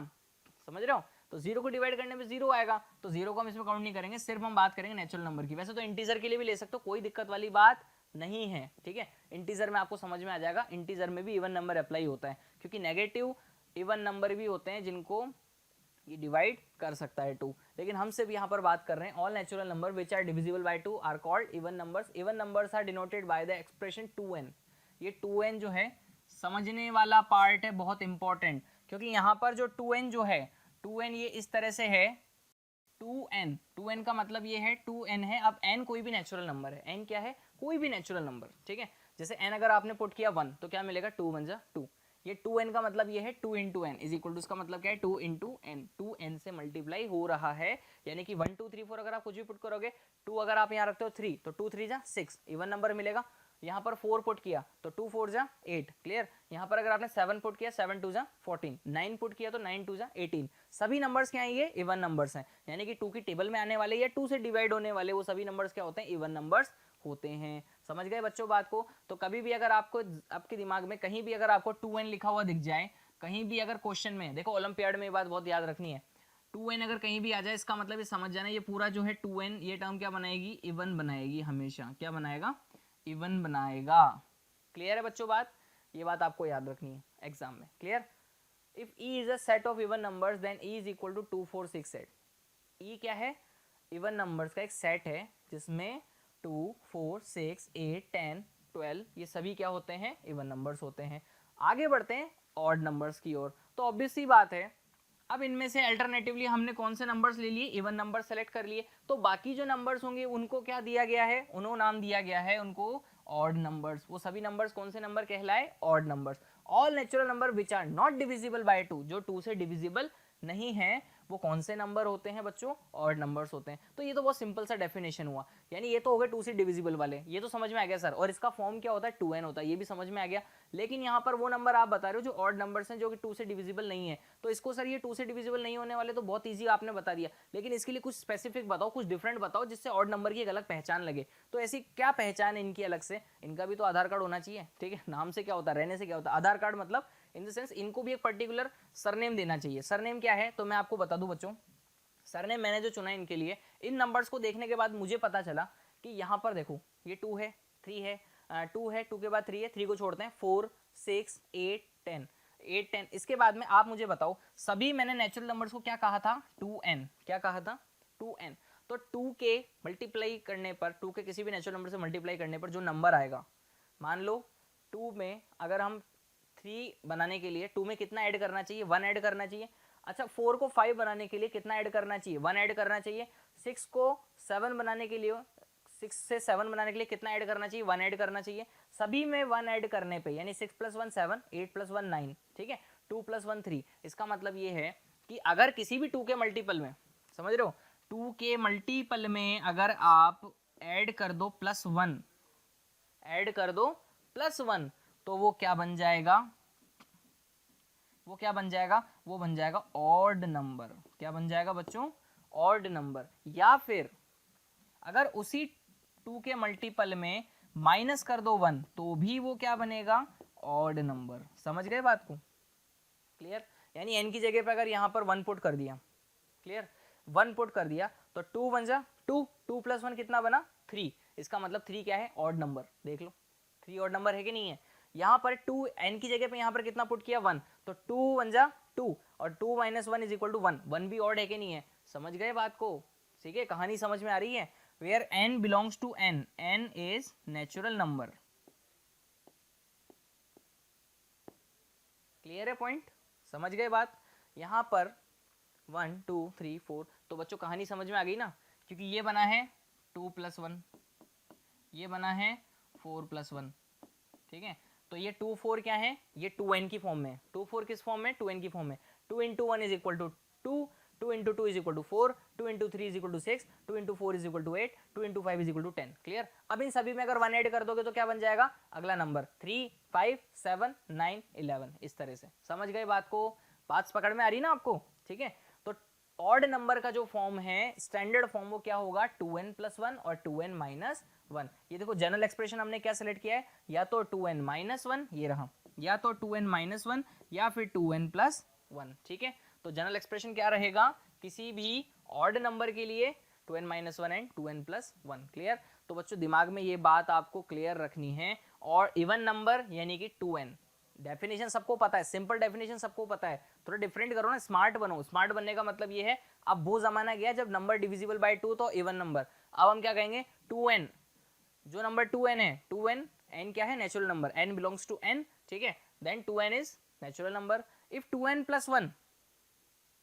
समझ रहे हो। तो जीरो को डिवाइड करने में जीरो आएगा, तो जीरो को हम इसमें काउंट नहीं करेंगे, सिर्फ हम बात करेंगे नेचुरल नंबर की। वैसे तो इंटीजर के लिए भी ले सकते हो, कोई दिक्कत वाली बात नहीं है, ठीक है। इंटीजर में आपको समझ में आ जाएगा, इंटीजर में भी इवन नंबर अप्लाई होता है, क्योंकि नेगेटिव इवन नंबर भी होते हैं जिनको ये डिवाइड कर सकता है 2, लेकिन हम सिर्फ यहाँ पर बात कर रहे हैं all natural number which are divisible by 2 are called even numbers. Even numbers are denoted by the expression 2n। ये 2n जो है समझने वाला पार्ट है, बहुत इंपॉर्टेंट, क्योंकि यहाँ पर जो 2n जो है 2n ये इस तरह से है 2n का मतलब ये है 2n है। अब n कोई भी नेचुरल नंबर है, n क्या है, कोई भी नेचुरल नंबर, ठीक है। जैसे n अगर आपने पुट किया 1 तो क्या मिलेगा, 2 1 जा 2। ये 2n का मतलब ये है 2 into N is equal to, इसका मतलब क्या है 2 इंटू एन, 2n से मल्टीप्लाई हो रहा है, यानी कि 1 2 3 4 अगर आप कुछ भी पुट करोगे, 2 अगर आप यहाँ रखते हो 3 तो 2 3 जा 6 इवन नंबर मिलेगा। यहाँ पर 4 पुट किया तो 2 4 जा 8, क्लियर। यहाँ पर अगर आपने 7 पुट किया 7 2 जा 14, 9 पुट किया तो 9 2 जा 18। सभी नंबर्स क्या है, ये इवन नंबर्स हैं, यानी कि 2 की टेबल में आने वाले या 2 से डिवाइड होने वाले वो सभी नंबर्स क्या होते हैं, इवन नंबर्स होते हैं। समझ गए बच्चों बात को। तो कभी भी अगर आपको आपके दिमाग में कहीं भी अगर आपको 2n लिखा हुआ दिख जाए, कहीं भी अगर क्वेश्चन में, देखो ओलंपियाड में ये बात बहुत याद रखनी है, 2n अगर कहीं भी आ जाए इसका मतलब ये समझ जाना, ये पूरा जो है 2n ये टर्म क्या बनाएगी, इवन बनाएगी, हमेशा क्या बनाएगा, इवन बनाएगा। क्लियर है बच्चों बात, ये बात आपको याद रखनी है एग्जाम में, clear. If e is a set of even numbers then e is equal to 2 4 6 8। e क्या है, इवन नंबर्स का एक सेट है जिसमें 2 4 6 8 10 12 ये सभी क्या होते हैं, इवन नंबर्स होते हैं। आगे बढ़ते हैं ऑड नंबर्स की ओर। तो ऑब्वियस सी बात है, अब इनमें से अल्टरनेटिवली हमने कौन से नंबर्स ले लिए, इवन नंबर सेलेक्ट कर लिए, तो बाकी जो नंबर्स होंगे उनको क्या दिया गया है, उन्होंने नाम दिया गया है उनको ऑड नंबर्स। वो सभी नंबर्स कौन से नंबर कहलाए, odd numbers. All natural number which are not divisible by 2, जो 2 से डिविजिबल नहीं है, वो कौन से नंबर होते हैं बच्चों, ऑड नंबर्स होते हैं। तो ये तो बहुत सिंपल सा डेफिनेशन हुआ, यानी ये तो हो गए 2 से डिविजिबल वाले, ये तो समझ में आ गया सर। और इसका फॉर्म क्या होता है, 2n होता है, ये भी समझ में आ गया। लेकिन यहाँ पर वो नंबर आप बता रहे हो जो ऑड नंबर्स हैं जो कि 2 से डिविजिबल नहीं है, तो इसको सर ये 2 से डिविजिबल नहीं होने वाले तो बहुत ईजी आपने बता दिया, लेकिन इसके लिए कुछ स्पेसिफिक बताओ, कुछ डिफरेंट बताओ जिससे ऑड नंबर की एक अलग पहचान लगे। तो ऐसी क्या पहचान है इनकी अलग से, इनका भी तो आधार कार्ड होना चाहिए, ठीक है। नाम से क्या होता है, रहने से क्या होता है, आधार कार्ड मतलब इन द सेंस इनको भी एक पर्टिकुलर सरनेम देना चाहिए। सरनेम क्या है, तो मैं आपको बता दूं बच्चों, सरनेम मैंने जो चुना इनके लिए, इन नंबर्स को देखने के बाद मुझे पता चला कि यहाँ पर देखो ये 2 है 3 है, 2 है 2 के बाद 3 है, 3 को छोड़ते हैं, 4 6 8 10 8 10। इसके बाद में आप मुझे बताओ, सभी मैंने नेचुरल नंबर्स को क्या कहा था, 2n, क्या कहा था 2n। तो 2 के मल्टीप्लाई करने पर, 2 के किसी भी नेचुरल नंबर से मल्टीप्लाई करने पर जो नंबर आएगा, मान लो 2 में अगर हम 3 बनाने के लिए 2 में कितना ऐड करना चाहिए, 1 ऐड करना चाहिए। अच्छा 4 को 5 बनाने के लिए कितना ऐड करना चाहिए, 1 ऐड करना चाहिए। 6 को 7 बनाने के लिए, 6 से 7 बनाने के लिए कितना ऐड करना चाहिए, 1 ऐड करना चाहिए। सभी में 1 ऐड करने पे यानी 6 + 1 7, 8 + 1 9, ठीक है, 2 + 1 3। इसका मतलब ये है कि अगर किसी भी 2 के मल्टीपल में, समझ रहे हो, 2 के मल्टीपल में अगर आप ऐड कर दो +1, ऐड कर दो +1, तो वो क्या बन जाएगा, वो क्या बन जाएगा, वो बन जाएगा ऑड नंबर। क्या बन जाएगा बच्चों, ऑड नंबर। या फिर अगर उसी 2 के मल्टीपल में माइनस कर दो 1 तो भी वो क्या बनेगा, ऑड नंबर। समझ गए बात को, क्लियर। यानी n की जगह पे अगर यहाँ पर 1 पुट कर दिया, क्लियर, 1 पुट कर दिया तो 2 बन जा 2, 2 + 1 कितना बना 3। इसका मतलब 3 क्या है, ऑड नंबर। देख लो 3 ऑड नंबर है कि नहीं है? यहाँ पर 2 n की जगह पे यहाँ पर कितना पुट किया 1, तो 2 1 जा 2 और 2 माइनस 1 इज इक्वल टू 1, 1 भी ऑड है कि नहीं है? समझ गए बात को? ठीक है, कहानी समझ में आ रही है? Where n belongs to n, n is natural number. Clear है पॉइंट? समझ गए बात? यहाँ पर 1 2 3 4, तो बच्चों कहानी समझ में आ गई ना, क्योंकि ये बना है 2 प्लस 1, ये बना है 4 प्लस 1, ठीक है। तो ये 2 4 क्या है? ये 2n की फॉर्म में। 2 4 किस फॉर्म में? 2n की फॉर्म में। 2 into 1 is equal to 2, 2 into 2 is equal to 4, 2 into 3 is equal to 6, 2 into 4 is equal to 8, 2 into 5 is equal to 10। Clear? अब इन सभी में अगर 1 ऐड कर दोगे तो क्या बन जाएगा? अगला नंबर 3 5 7 9 11, इस तरह से। समझ गए बात को? बात पकड़ में आ रही ना आपको? ठीक है। तो ऑड नंबर का जो फॉर्म है, स्टैंडर्ड फॉर्म, वो क्या होगा? 2n प्लस 1 और 2n माइनस 1। ये देखो जनरल एक्सप्रेशन हमने क्या सेलेक्ट किया है? या तो 2n माइनस 1, ये रहा, या तो 2n माइनस 1 या फिर 2n प्लस 1। ठीक है, तो जनरल एक्सप्रेशन क्या रहेगा किसी भी ऑड नंबर के लिए? 2n minus 1 and 2n plus 1। Clear? तो बच्चों दिमाग में ये बात आपको क्लियर रखनी है। और इवन नंबर यानी कि 2n, डेफिनेशन सबको पता है, सिंपल डेफिनेशन सबको पता है, थोड़ा डिफरेंट करो ना, स्मार्ट बनो। स्मार्ट बनने का मतलब ये है, अब वो जमाना गया जब नंबर डिविजिबल बाय 2 तो इवन नंबर। अब हम क्या कहेंगे? 2n, जो नंबर 2n है, 2n, n क्या है? Natural number, n belongs to n, ठीक है, then 2n is natural number. If 2n plus 1,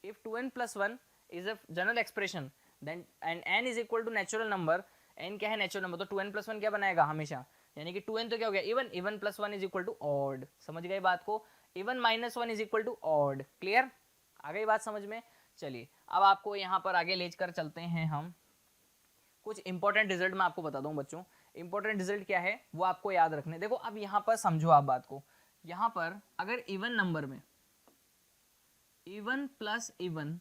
if 2n plus 1 is a general expression, then and n is equal to natural number, n क्या है? Natural number, तो 2n plus 1 क्या बनाएगा हमेशा? यानी कि 2n तो क्या हो गया? Even, even plus 1 is equal to odd. समझ गए बात को? Even minus 1 is equal to odd. Clear? आ गई बात समझ में? चलिए अब आपको यहाँ पर आगे लेकर चलते हैं हम। कुछ इंपॉर्टेंट रिजल्ट मैं आपको बता दूं बच्चों। इंपॉर्टेंट रिजल्ट क्या है वो आपको याद रखने। देखो अब यहाँ पर समझो आप बात को। यहाँ पर अगर इवन नंबर में even plus even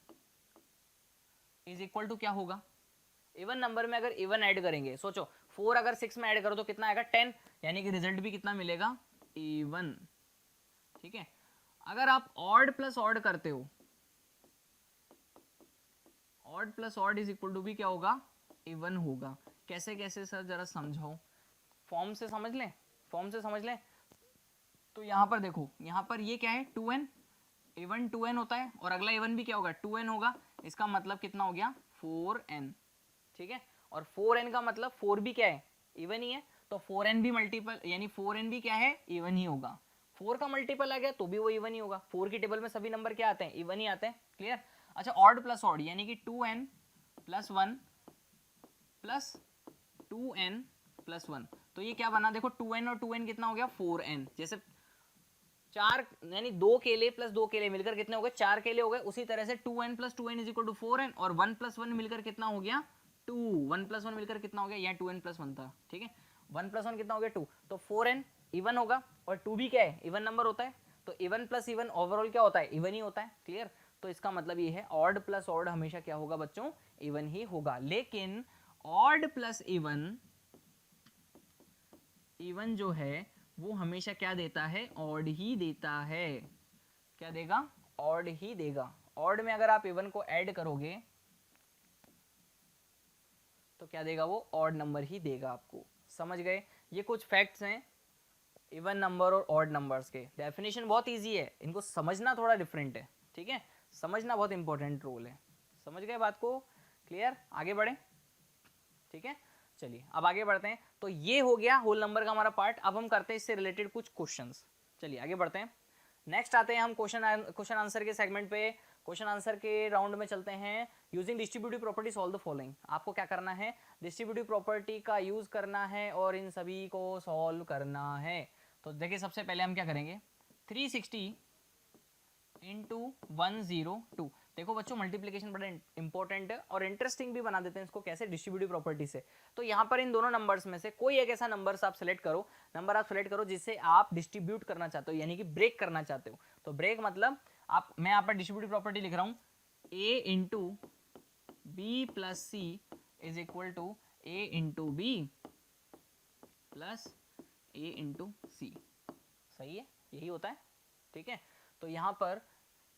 is equal to क्या होगा? इवन नंबर में अगर इवन ऐड करेंगे, सोचो 4 अगर 6 में ऐड करो तो कितना आएगा? 10, यानी कि रिजल्ट भी कितना मिलेगा? इवन। ठीक है, अगर आप ऑड प्लस ऑड करते हो, odd plus odd is equal to भी क्या होगा? इवन होगा। कैसे कैसे सर जरा समझाओ, फॉर्म से समझ लें, फॉर्म से समझ लें। तो यहाँ पर देखो, यहाँ पर ये क्या है? 2n, इवन 2n होता है और अगला इवन भी क्या होगा? 2n होगा। इसका मतलब कितना हो गया? 4n। ठीक है, और 4n का मतलब 4 भी क्या है? इवन ही है, तो 4n भी मल्टीपल, यानी 4n भी क्या है? इवन ही होगा। 4 का मल्टीपल आ गया तो भी वो इवन ही होगा। 4 की टेबल में सभी नंबर क्या आते हैं? इवन ही आते हैं। क्लियर? अच्छा, ऑड प्लस ऑड यानी कि 2n plus 1 plus 2n plus 1, तो ये क्या बना? देखो 2n और 2n कितना हो गया? 4n। जैसे 4 यानी 2 केले प्लस 2 केले मिलकर कितने हो गए? 4 केले हो गए। उसी तरह से 2n plus 2n is equal to 4n, और 1 प्लस 1 मिलकर कितना हो गया? 2। 1 प्लस 1 मिलकर कितना हो गया? यहाँ 2n प्लस 1 था। ठीक है, 1 प्लस 1 कितना हो गया? 2, तो 4n इवन होगा, और 2 भी क्या है? इवन नंबर होता है। तो इवन प्लस इवन ओवरऑल क्या होता है? इवन ही होता है। क्लियर? तो इसका मतलब ये है ऑड प्लस ऑड हमेशा क्या होगा बच्चों? इवन ही होगा। लेकिन ऑड प्लस इवन, इवन जो है वो हमेशा क्या देता है? ऑड ही देता है। क्या देगा? ऑड ही देगा। ऑड में अगर आप इवन को ऐड करोगे तो क्या देगा? वो ऑड नंबर ही देगा आपको। समझ गए? ये कुछ फैक्ट्स हैं इवन नंबर और ऑड नंबर्स के। डेफिनेशन बहुत इजी है, इनको समझना थोड़ा डिफरेंट है। ठीक है, समझना बहुत इंपॉर्टेंट रोल है। समझ गए बात को? क्लियर? आगे बढ़े। ठीक है, चलिए अब आगे बढ़ते हैं। तो ये हो गया होल नंबर का हमारा पार्ट। अब हम करते हैं इससे रिलेटेड कुछ क्वेश्चंस। चलिए आगे बढ़ते हैं। नेक्स्ट आते हैं हम क्वेश्चन आंसर के सेगमेंट पे। क्वेश्चन आंसर के राउंड में चलते हैं। Using distributive property solve the following. आपको क्या करना है? डिस्ट्रीब्यूटिव प्रॉपर्टी का यूज करना है और इन सभी को सॉल्व करना है। तो देखिए सबसे पहले हम क्या करेंगे? 360 इंटू 102। देखो बच्चों मल्टीप्लिकेशन बड़ा इंपॉर्टेंट है और इंटरेस्टिंग भी बना देते हैं इसको। कैसे? डिस्ट्रीब्यूटिव प्रॉपर्टी से। तो यहाँ पर इन दोनों नंबर्स में से कोई एक ऐसा नंबर आप सेलेक्ट करो, नंबर आप सेलेक्ट करो जिससे आप डिस्ट्रीब्यूट करना चाहते हो, यानी कि ब्रेक करना चाहते हो। तो ब्रेक मतलब आप, मैं यहाँ पर डिस्ट्रीब्यूटिव प्रॉपर्टी लिख रहा हूँ, a into B plus C is equal to a into B plus a into C. सही है, यही होता है। ठीक है, तो यहाँ पर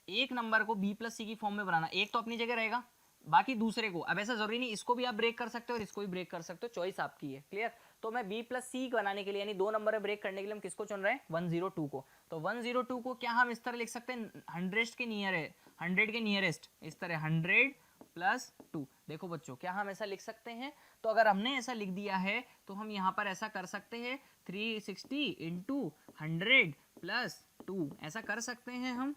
एक नंबर को b प्लस सी की फॉर्म में बनाना, एक तो अपनी जगह रहेगा, बाकी दूसरे को, अब ऐसा जरूरी नहीं, इसको भी आप ब्रेक कर सकते हो और इसको भी ब्रेक कर सकते हो, चॉइस आपकी है। क्लियर? तो मैं b प्लस सी बनाने के लिए यानी 2 नंबर में ब्रेक करने के लिए हम किसको चुन रहे हैं? 102 को। तो 102 को क्या हम इस तरह लिख सकते हैं, 100 के नियर है, 100 के नियरेस्ट, इस तरह 100 प्लस 2। देखो बच्चों, क्या हम ऐसा लिख सकते हैं? तो अगर हमने ऐसा लिख दिया है तो हम यहाँ पर ऐसा कर सकते हैं 360 इंटू 100 प्लस 2, ऐसा कर सकते हैं हम।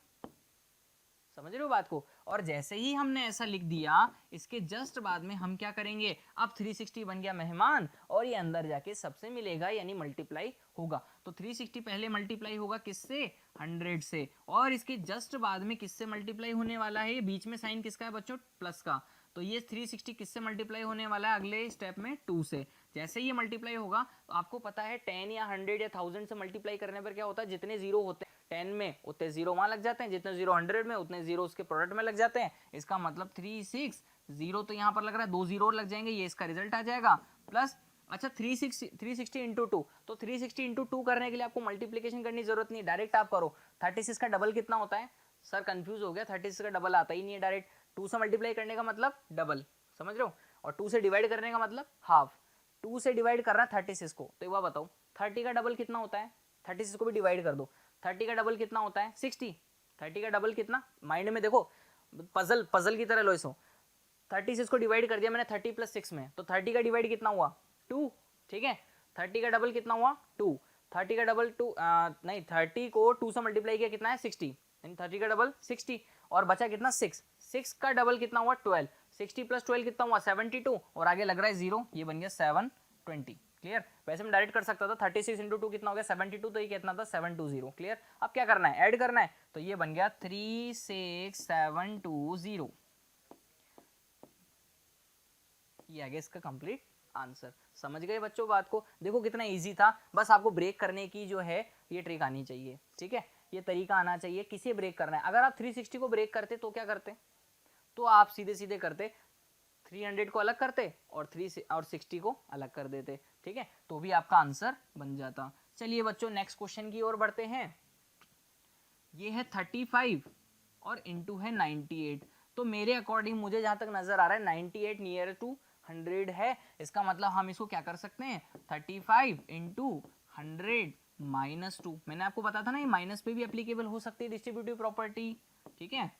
समझ रहे हो बात को? और जैसे ही हमने ऐसा लिख दिया, इसके जस्ट बाद में हम क्या करेंगे, अब 360 बन गया मेहमान और ये अंदर जाके सबसे मिलेगा यानी मल्टीप्लाई होगा। तो 360 पहले मल्टीप्लाई होगा किससे? 100 से, और इसके जस्ट बाद में किससे मल्टीप्लाई होने वाला है? बीच में साइन किसका है बच्चों? प्लस का। तो ये 360 किससे मल्टीप्लाई होने वाला है अगले स्टेप में? 2 से। जैसे ही ये मल्टीप्लाई होगा तो आपको पता है 10 या 100 या 1000 से मल्टीप्लाई करने पर क्या होता है, जितने जीरो होते हैं 10 में उतने जीरो वहां लग जाते हैं, जितने जीरो 100 में उतने जीरो उसके प्रोडक्ट में लग जाते हैं। इसका मतलब 360 तो यहाँ पर लग रहा है, 2 जीरो लग जाएंगे, ये इसका रिजल्ट आ जाएगा। प्लस अच्छा 360 इंटू 2, तो 360 इंटू 2 करने के लिए आपको मल्टीप्लीकेशन करने की जरूरत नहीं, डायरेक्ट आप करो। 36 का डबल कितना होता है? सर कंफ्यूज हो गया, 36 का डबल आता ही नहीं है, डायरेक्ट 2 से मल्टीप्लाई करने का मतलब डबल, समझ रहे हो? और 2 से डिवाइड करने का मतलब हाफ। 2 से डिवाइड करना 36 को, तो एक बार बताओ 30 का डबल कितना होता है? 36 को भी डिवाइड कर दो, 30 का डबल कितना होता है? 60। 30 का डबल कितना? माइंड में देखो, पजल की तरह लो इसको। 36 को डिवाइड कर दिया मैंने 30 प्लस 6 में, तो 30 का डिवाइड कितना हुआ? 2। ठीक है, 30 का डबल कितना हुआ? 2। 30 का डबल 2 नहीं, 30 को 2 से मल्टीप्लाई किया कितना है? 60, यानी 30 का डबल 60, और बचा कितना? 6। 6 का डबल कितना हुआ? 12। 60 प्लस 12 कितना हुआ? 72, और आगे लग रहा है जीरो, ये बन गया 720। क्लियर? वैसे मैं डायरेक्ट कर सकता था, 36 इंटू 2 कितना हो गया? 72, तो ये कितना था? 720। क्लियर? अब क्या करना है? ऐड करना है, तो ये बन गया 36720। ये आ गया इसका कंप्लीट आंसर। समझ गए बच्चों बात को? देखो कितना इजी था, बस आपको ब्रेक करने की जो है ये ट्रिक आनी चाहिए। ठीक है, ये तरीका आना चाहिए, किसे ब्रेक करना है। अगर आप 360 को ब्रेक करते तो क्या करते? तो आप सीधे सीधे करते 300 को अलग करते और 60 को अलग कर देते। ठीक है, तो भी आपका आंसर बन जाता। चलिए बच्चों, नेक्स्ट क्वेश्चन की ओर बढ़ते हैं। ये है 35 और इंटू है 98। तो मेरे अकॉर्डिंग मुझे जहां तक नजर आ रहा है 98 नियर टू 100 है। इसका मतलब हम इसको क्या कर सकते हैं? 35 इंटू 100 माइनस 2। मैंने आपको बताया था ना, ये माइनस पे भी एप्लीकेबल हो सकती है डिस्ट्रीब्यूटिव प्रॉपर्टी। ठीक है,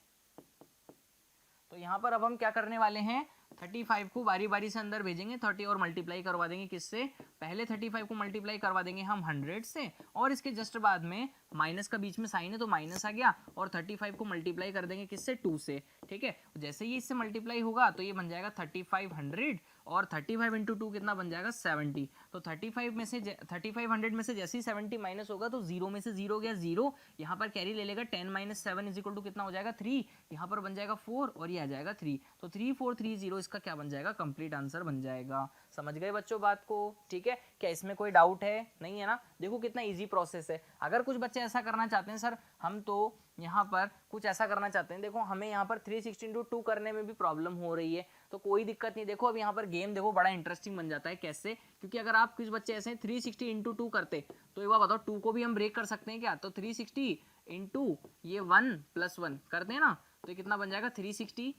तो यहाँ पर अब हम क्या करने वाले हैं, 35 को बारी बारी से अंदर भेजेंगे, 30 और मल्टीप्लाई करवा देंगे किससे? पहले 35 को मल्टीप्लाई करवा देंगे हम 100 से, और इसके जस्ट बाद में माइनस का बीच में साइन है तो माइनस आ गया, और 35 को मल्टीप्लाई कर देंगे किससे? 2 से। ठीक है, जैसे ही इससे मल्टीप्लाई होगा तो ये बन जाएगा 3500, और 35 इंटू 2 कितना बन जाएगा? 70। तो 35 में से 3500 में से जैसे ही 70 माइनस होगा तो जीरो में से जीरो गया जीरो, यहाँ पर कैरी ले लेगा 10 माइनस 7 इज इक्वल टू कितना हो जाएगा? 3। यहाँ पर बन जाएगा 4 और ये आ जाएगा 3, तो 3430 इसका क्या बन जाएगा? कंप्लीट आंसर बन जाएगा। समझ गए बच्चों बात को? ठीक है, क्या इसमें कोई डाउट है? नहीं है ना? देखो कितना इजी प्रोसेस है। अगर कुछ बच्चे ऐसा करना चाहते हैं, सर हम तो यहाँ पर कुछ ऐसा करना चाहते हैं, देखो हमें यहाँ पर 360 इंटू 2 करने में भी प्रॉब्लम हो रही है, तो कोई दिक्कत नहीं। देखो अब यहाँ पर गेम देखो बड़ा इंटरेस्टिंग बन जाता है। कैसे? क्योंकि अगर आप कुछ बच्चे ऐसे 360 इंटू 2 करते तो एक बार बताओ 2 को भी हम ब्रेक कर सकते हैं क्या? तो 360 इंटू ये 1 प्लस 1 करते हैं ना, तो ये कितना बन जाएगा? 360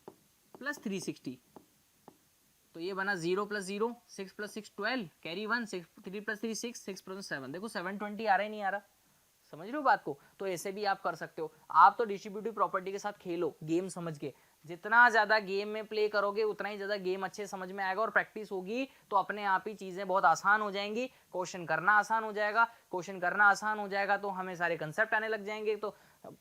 प्लस 360, तो ये बना 0 plus 0, 6 plus 6 12, carry 1, 6 3 plus 3 6, 6 plus 7, देखो 720 आ रहा है नहीं आ रहा? समझ रहे हो बात को? तो ऐसे भी आप कर सकते हो। आप तो डिस्ट्रीब्यूटिव प्रॉपर्टी के साथ खेलो गेम समझ के, जितना ज्यादा गेम में प्ले करोगे उतना ही ज्यादा गेम अच्छे समझ में आएगा, और प्रैक्टिस होगी तो अपने आप ही चीजें बहुत आसान हो जाएंगी। क्वेश्चन करना आसान हो जाएगा, क्वेश्चन करना आसान हो जाएगा तो हमें सारे कंसेप्ट आने लग जाएंगे, तो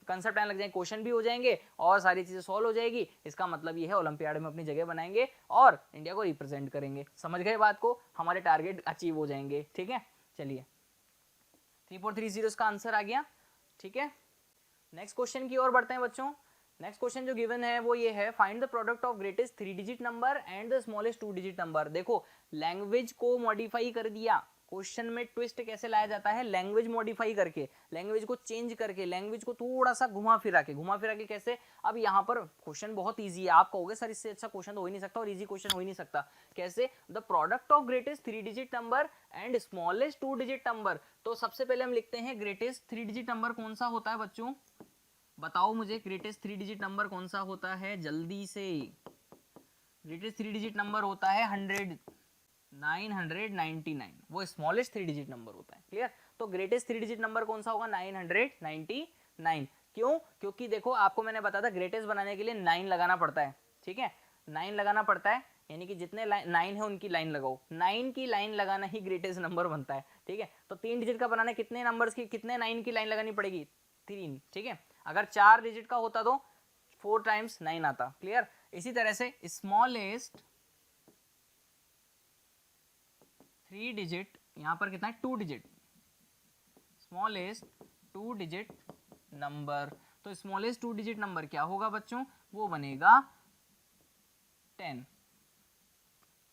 कंसेप्ट आने लग जाएंगे, क्वेश्चन भी हो जाएंगे और सारी चीजें सॉल्व हो जाएगी। इसका मतलब ये है ओलंपियाड में अपनी जगह बनाएंगे और इंडिया को रिप्रेजेंट करेंगे। समझ गए बात को? हमारे टारगेट अचीव हो जाएंगे। ठीक है, चलिए 3430 का आंसर आ गया। ठीक है, नेक्स्ट क्वेश्चन की ओर बढ़ते हैं बच्चों। नेक्स्ट क्वेश्चन जो गिवन है वो ये है, find the product of greatest 3 digit number and the smallest 2 digit number. देखो लैंग्वेज को मॉडिफाई कर दिया, क्वेश्चन में ट्विस्ट कैसे लाया जाता है? लैंग्वेज मॉडिफाई करके, लैंग्वेज को चेंज करके, लैंग्वेज को थोड़ा सा घुमा फिरा के कैसे? अब यहाँ पर क्वेश्चन बहुत इजी है, आप कहोगे सर इससे अच्छा क्वेश्चन तो हो ही नहीं सकता और इजी क्वेश्चन हो ही नहीं सकता। कैसे? The product of greatest 3 digit number and smallest 2 digit number. तो सबसे पहले हम लिखते हैं ग्रेटेस्ट 3 डिजिट नंबर कौन सा होता है बच्चों? बताओ मुझे, ग्रेटेस्ट 3 डिजिट नंबर कौन सा होता है? जल्दी से ग्रेटेस्ट 3 डिजिट नंबर होता है 100, 999, वो स्मॉलेस्ट 3 डिजिट नंबर होता है। क्लियर? तो ग्रेटेस्ट 3 डिजिट नंबर कौन सा होगा? 999। क्यों? क्योंकि देखो आपको मैंने बताया था ग्रेटेस्ट बनाने के लिए 9 लगाना पड़ता है। ठीक है, 9 लगाना पड़ता है, यानी कि जितने 9 है उनकी लाइन लगाओ, 9 की लाइन लगाना ही ग्रेटेस्ट नंबर बनता है। ठीक है, तो 3 डिजिट का बनाना कितने नंबर्स की, कितने 9 की लाइन लगानी पड़ेगी? 3। ठीक है, अगर 4 डिजिट का होता तो 4 टाइम्स 9 आता। क्लियर? इसी तरह से स्मॉलेस्ट 3 डिजिट, यहां पर कितना है? 2 डिजिट, स्मॉलेस्ट 2 डिजिट नंबर। तो स्मॉलेस्ट 2 डिजिट नंबर क्या होगा बच्चों? वो बनेगा 10।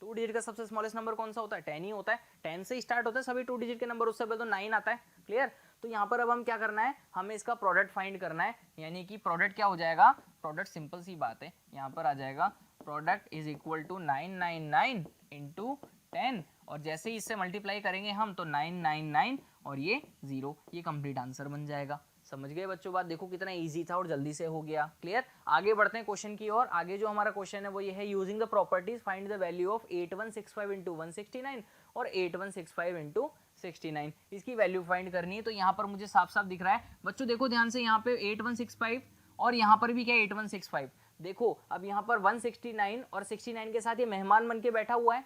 2 डिजिट का सबसे स्मॉलेस्ट नंबर कौन सा होता है? 10 ही होता है। 10 से स्टार्ट होता है सभी 2 डिजिट के नंबर, उससे पहले तो 9 आता है। क्लियर? तो यहाँ पर अब हम क्या करना है, हमें इसका प्रोडक्ट फाइंड करना है, यानी कि प्रोडक्ट क्या हो जाएगा? प्रोडक्ट सिंपल सी बात है, यहाँ पर आ जाएगा product is equal to 999 into 10, और जैसे ही इससे मल्टीप्लाई करेंगे हम तो 999 और ये 0, ये कंप्लीट आंसर बन जाएगा। समझ गए बच्चों बात? देखो कितना इजी था और जल्दी से हो गया। क्लियर? आगे बढ़ते हैं क्वेश्चन की ओर। आगे जो हमारा क्वेश्चन है वो ये है, using the properties find the value of 8165 into 169 और 8165 इंटू 69। इसकी वैल्यू फाइंड करनी है। तो यहाँ पर मुझे साफ साफ दिख रहा है बच्चों, देखो ध्यान से, यहाँ पे 8165 और यहाँ पर भी क्या है 8165। देखो अब यहाँ पर 169 और 69 के साथ ये मेहमान बन के बैठा हुआ है,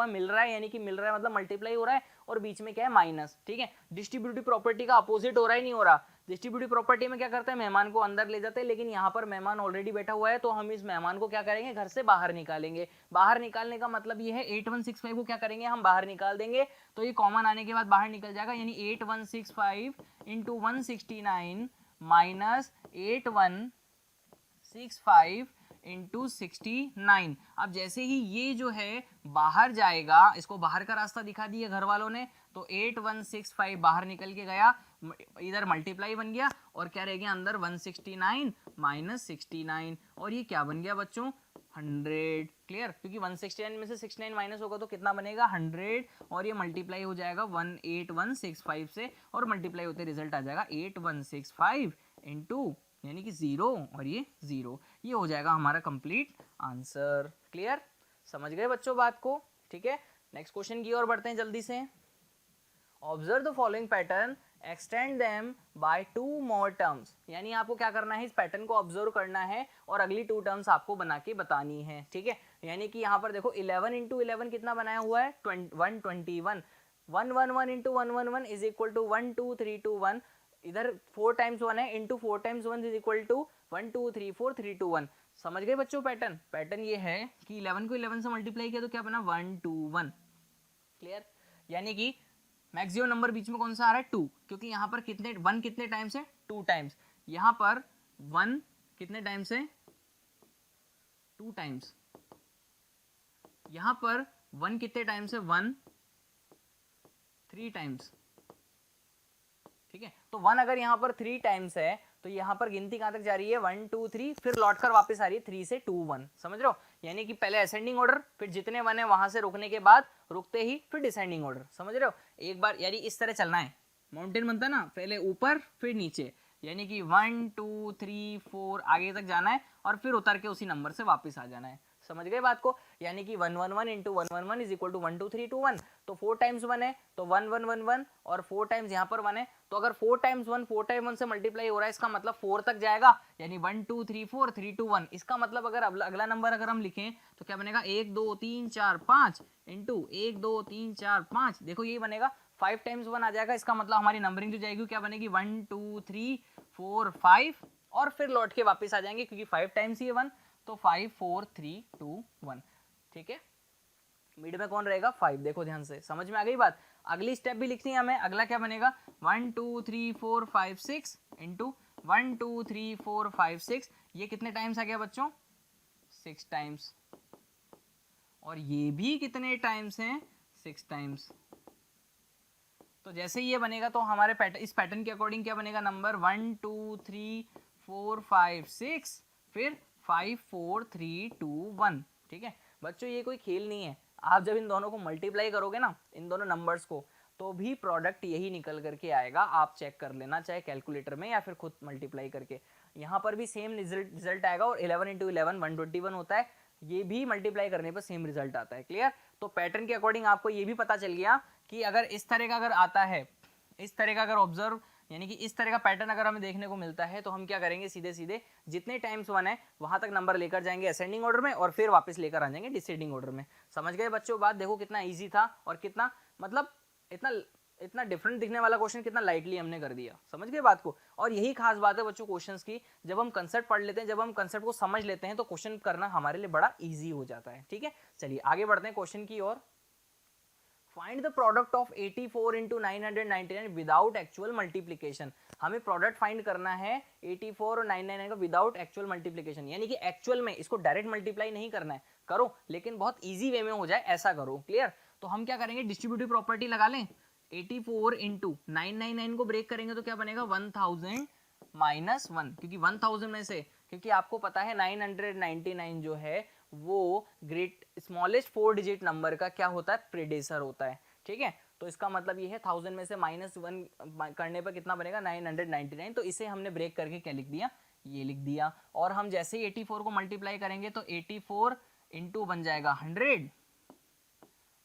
मिल रहा है, यानी कि मिल रहा है मतलब मल्टीप्लाई हो रहा है, और बीच में क्या है? माइनस। ठीक है, डिस्ट्रीब्यूटिव प्रॉपर्टी का अपोजिट हो रहा है, नहीं हो रहा। डिस्ट्रीब्यूटिव प्रॉपर्टी में क्या करते हैं? मेहमान को अंदर ले जाते हैं, लेकिन यहाँ पर मेहमान ऑलरेडी बैठा हुआ है, तो हम इस मेहमान को क्या करेंगे? घर से बाहर निकालेंगे। बाहर निकालने का मतलब ये है 8165 को क्या करेंगे? हम बाहर निकाल देंगे, तो ये कॉमन आने के बाद बाहर निकल जाएगा, यानी 8165 इंटू 169 माइनस 8165 इंटू 69। अब जैसे ही ये जो है बाहर जाएगा, इसको बाहर का रास्ता दिखा दिया घर वालों ने, तो 8165 बाहर निकल के गया, इधर मल्टीप्लाई बन गया, और क्या रह गया अंदर? 169 माइनस 69, और ये क्या बन गया बच्चों? 100। क्लियर? क्योंकि 169 में से 69 माइनस होगा तो कितना बनेगा? 100, और ये मल्टीप्लाई हो जाएगा 18165 से, और मल्टीप्लाई होते रिजल्ट आ जाएगा 8165 इंटू यानी कि 0 और ये 0, ये हो जाएगा हमारा कंप्लीट आंसर। क्लियर? समझ गए बच्चों बात को? ठीक है, नेक्स्ट क्वेश्चन की ओर बढ़ते हैं जल्दी से। Observe the following pattern, extend them by 2 more terms. यानी आपको क्या करना है? इस पैटर्न को ऑब्जर्व करना है और अगली 2 टर्म्स आपको बना के बतानी है। ठीक है, यानी कि यहाँ पर देखो 11 इंटू 11 कितना बनाया हुआ है? 121। 111 इंटू 111 इज इक्वल टू 1 2 3 2 1। इधर 4 टाइम्स 1 है, into 4 times 1 is equal to 1 2 3 4 3 2 1। समझ गए बच्चों पैटर्न? पैटर्न ये है कि 11 को 11 से मल्टीप्लाई किया तो क्या बना? 1 2 1। क्लियर? यानी कि मैक्सिमम नंबर बीच में कौन सा आ रहा है? 2, क्योंकि यहाँ पर कितने 1 कितने टाइम्स है? 2 टाइम्स। यहाँ पर 1 कितने टाइम्स है? 2 टाइम्स। यहाँ पर 1 कितने टाइम्स है? 1 3 टाइम्स। ठीक है, तो 1 अगर यहाँ पर 3 टाइम्स है तो यहाँ पर गिनती कहाँ तक जा रही है? 1 2 3, फिर लौटकर वापस आ रही है 3 से 2 1। समझ रहे हो? यानी कि पहले असेंडिंग ऑर्डर, फिर जितने 1 है वहां से रुकने के बाद रुकते ही फिर डिसेंडिंग ऑर्डर। समझ रहे हो? एक बार यानी इस तरह चलना है, माउंटेन बनता है ना, पहले ऊपर फिर नीचे, यानी कि 1 2 3 4 आगे तक जाना है और फिर उतर के उसी नंबर से वापस आ जाना है। समझ गए बात को? यानी कि 111 इंटू 111 इज इक्वल टू 1 2 3 2 1। तो 4 टाइम्स 1 है तो 1 1 1 1, और 4 टाइम्स यहाँ पर 1 है, तो अगर 4 टाइम्स 1 4 टाइम्स 1 से मल्टीप्लाई हो रहा है, इसका मतलब 4 तक जाएगा, यानी 1 2 3 4 3 2 1। इसका मतलब अगर अगला नंबर अगर हम लिखें तो क्या बनेगा? 1 2 3 4 5 इंटू 1 2 3 4 5। देखो यही बनेगा, 5 टाइम्स 1 आ जाएगा, इसका मतलब हमारी नंबरिंग जो जाएगी क्या बनेगी? 1 2 3 4 5, और फिर लौट के वापस आ जाएंगे क्योंकि 5 टाइम्स ही 1, तो 5 4 3 2 1। ठीक है, मिड में कौन रहेगा? 5। देखो ध्यान से, समझ में आ गई बात? अगली स्टेप भी लिखनी है हमें। अगला क्या बनेगा? 1 2 3 4 5 6 इंटू 1 2 3 4 5 6। ये कितने टाइम्स आ गया बच्चों? 6 टाइम्स। और ये भी कितने टाइम्स हैं? 6 टाइम्स। तो जैसे ये बनेगा तो हमारे इस पैटर्न के अकॉर्डिंग क्या बनेगा? नंबर 1 2 3 4 5 6, फिर 5 4 3 2 1। ठीक है बच्चों, ये कोई खेल नहीं है। आप जब इन दोनों को मल्टीप्लाई करोगे ना, इन दोनों नंबर्स को, तो भी प्रोडक्ट यही निकल करके आएगा। आप चेक कर लेना, चाहे कैलकुलेटर में या फिर खुद मल्टीप्लाई करके। यहाँ पर भी सेम रिजल्ट आएगा, और 11 इंटू 11 121 होता है, ये भी मल्टीप्लाई करने पर सेम रिजल्ट आता है। क्लियर? तो पैटर्न के अकॉर्डिंग आपको ये भी पता चल गया कि अगर इस तरह का अगर आता है, इस तरह का अगर ऑब्जर्व यानी कि इस तरह का पैटर्न अगर हमें देखने को मिलता है तो हम क्या करेंगे, सीधे सीधे जितने टाइम्स 1 है वहां तक नंबर लेकर जाएंगे असेंडिंग ऑर्डर में और फिर वापस लेकर आ जाएंगे डिसेंडिंग ऑर्डर में। समझ गए बच्चों बात? देखो कितना ईजी था और कितना मतलब इतना इतना डिफरेंट दिखने वाला क्वेश्चन कितना लाइटली हमने कर दिया। समझ गए बात को? और यही खास बात है बच्चों क्वेश्चंस की, जब हम कंसेप्ट पढ़ लेते हैं, जब हम कंसेप्ट को समझ लेते हैं तो क्वेश्चन करना हमारे लिए बड़ा इजी हो जाता है। ठीक है, चलिए आगे बढ़ते हैं क्वेश्चन की ओर। Find the product of 84 into 999 without actual multiplication. हमें प्रोडक्ट फाइंड करना है 84 और 999 का विदाउट एक्चुअल मल्टीप्लीकेशन, यानी कि एक्चुअल में इसको डायरेक्ट मल्टीप्लाई नहीं करना है, करो लेकिन बहुत इजी वे में हो जाए ऐसा करो। क्लियर? तो हम क्या करेंगे, डिस्ट्रीब्यूटिव प्रॉपर्टी लगा लें। 84 इंटू 999 को ब्रेक करेंगे तो क्या बनेगा 1000 माइनस 1, क्योंकि 1000 में से, क्योंकि आपको पता है 999 जो है वो ग्रेट स्मॉलेस्ट 4 डिजिट नंबर का क्या होता है, प्रेडेसर होता है। ठीक है, तो इसका मतलब ये है 1000 में से -1 करने पर कितना बनेगा 999। तो इसे हमने ब्रेक करके क्या लिख दिया, ये लिख दिया। और हम जैसे ही 84 को मल्टीप्लाई करेंगे तो 84 इंटू बन जाएगा 100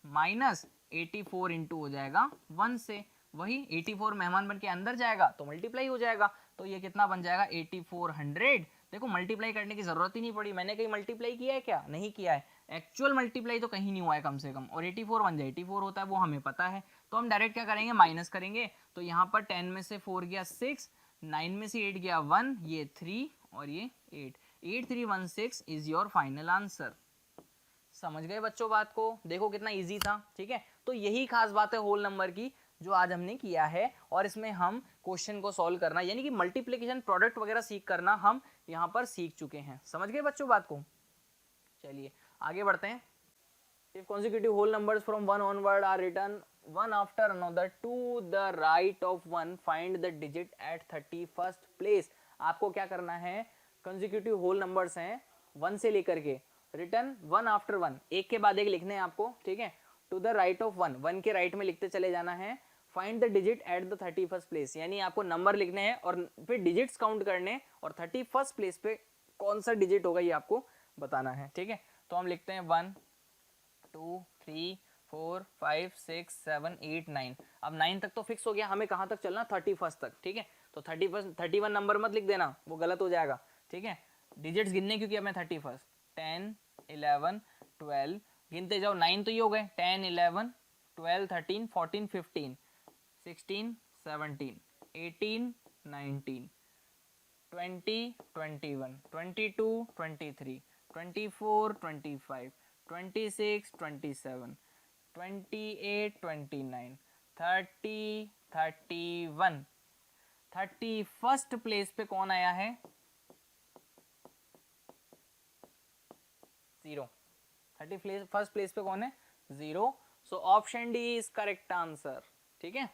माइनस 84 इंटू हो जाएगा 1 से, वही 84 मेहमान बन के अंदर जाएगा तो मल्टीप्लाई हो जाएगा। तो ये कितना बन जाएगा 8400। देखो मल्टीप्लाई करने की जरूरत ही नहीं पड़ी, मैंने कहीं मल्टीप्लाई किया है क्या, नहीं किया है, एक्चुअल मल्टीप्लाई तो कहीं नहीं हुआ है कम से कम। और 84 बन जाए 84 होता है वो हमें पता है, तो हम डायरेक्ट क्या करेंगे माइनस करेंगे। तो यहाँ पर 10 में से 4 गया 6, 9 में से 8 गया 1, ये 3 और ये 8, 8316 इज योर फाइनल आंसर। समझ गए बच्चों बात को? देखो कितना इजी था। ठीक है, तो यही खास बात है होल नंबर की जो आज हमने किया है, और इसमें हम क्वेश्चन को सॉल्व करना यानी कि मल्टीप्लिकेशन प्रोडक्ट वगैरह सीख करना हम यहाँ पर सीख चुके हैं। समझ गए बच्चों बात को? चलिए आगे बढ़ते हैं। If consecutive whole numbers from 1 onward are written one after another to the right of 1, find the digit at 31st place। आपको क्या करना है, consecutive whole numbers हैं 1 से लेकर के, रिटर्न 1 आफ्टर 1, एक के बाद एक लिखने हैं आपको। ठीक है, टू द राइट ऑफ 1, 1 के राइट में लिखते चले जाना है। Find the digit at the 31st place, यानी आपको नंबर लिखने हैं और फिर डिजिट्स काउंट करने, और 31st प्लेस पे कौन सा डिजिट होगा ये आपको बताना है। ठीक है, तो हम लिखते हैं 1 2 3 4 5 6 7 8 9। अब 9 तक तो फिक्स हो गया, हमें कहाँ तक चलना, 31st तक। ठीक है, तो 31 नंबर मत लिख देना, वो गलत हो जाएगा। ठीक है, डिजिट्स गिनने क्योंकि हमें 31, 10 11 12 गिनते जाओ, 9 तो ये हो गए, 10 11 12 13 14 15 16 17 18 19 20 21 22 23 24 25 26 27 28 29 30 31। 31st प्लेस पे कौन आया है, 0। 31st प्लेस पे कौन है, 0। So option D is correct answer. ठीक है,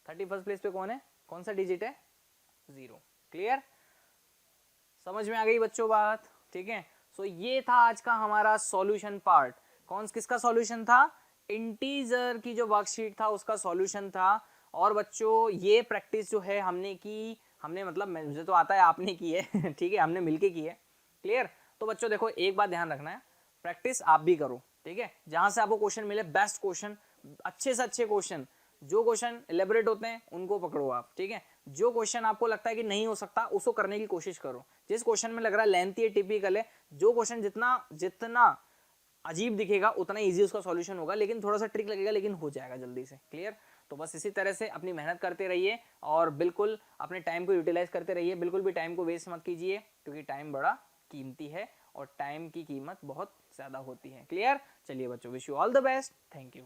31st प्लेस पे कौन है, कौन सा डिजिट है, 0। क्लियर? समझ में आ गई बच्चों बात? ठीक है, सो ये था आज का हमारा सॉल्यूशन पार्ट। किसका सॉल्यूशन था, इंटीजर की जो वर्कशीट था उसका सॉल्यूशन था। और बच्चों ये प्रैक्टिस जो है हमने की, हमने मतलब मुझे तो आता है, आपने की है ठीक है, हमने मिलके की है। क्लियर? तो बच्चों देखो एक बात ध्यान रखना है, प्रैक्टिस आप भी करो। ठीक है, जहां से आपको क्वेश्चन मिले बेस्ट क्वेश्चन, अच्छे से अच्छे क्वेश्चन, जो क्वेश्चन एलेबोरेट होते हैं उनको पकड़ो आप। ठीक है, जो क्वेश्चन आपको लगता है कि नहीं हो सकता उसको करने की कोशिश करो। जिस क्वेश्चन में लग रहा है लेंथी है, टिपिकल है, जो क्वेश्चन जितना अजीब दिखेगा उतना इजी उसका सॉल्यूशन होगा, लेकिन थोड़ा सा ट्रिक लगेगा, लेकिन हो जाएगा जल्दी से। क्लियर? तो बस इसी तरह से अपनी मेहनत करते रहिए और बिल्कुल अपने टाइम को यूटिलाइज करते रहिए, बिल्कुल भी टाइम को वेस्ट मत कीजिए, क्योंकि टाइम बड़ा कीमती है और टाइम की कीमत बहुत ज़्यादा होती है। क्लियर? चलिए बच्चों, wish you all the best, thank you.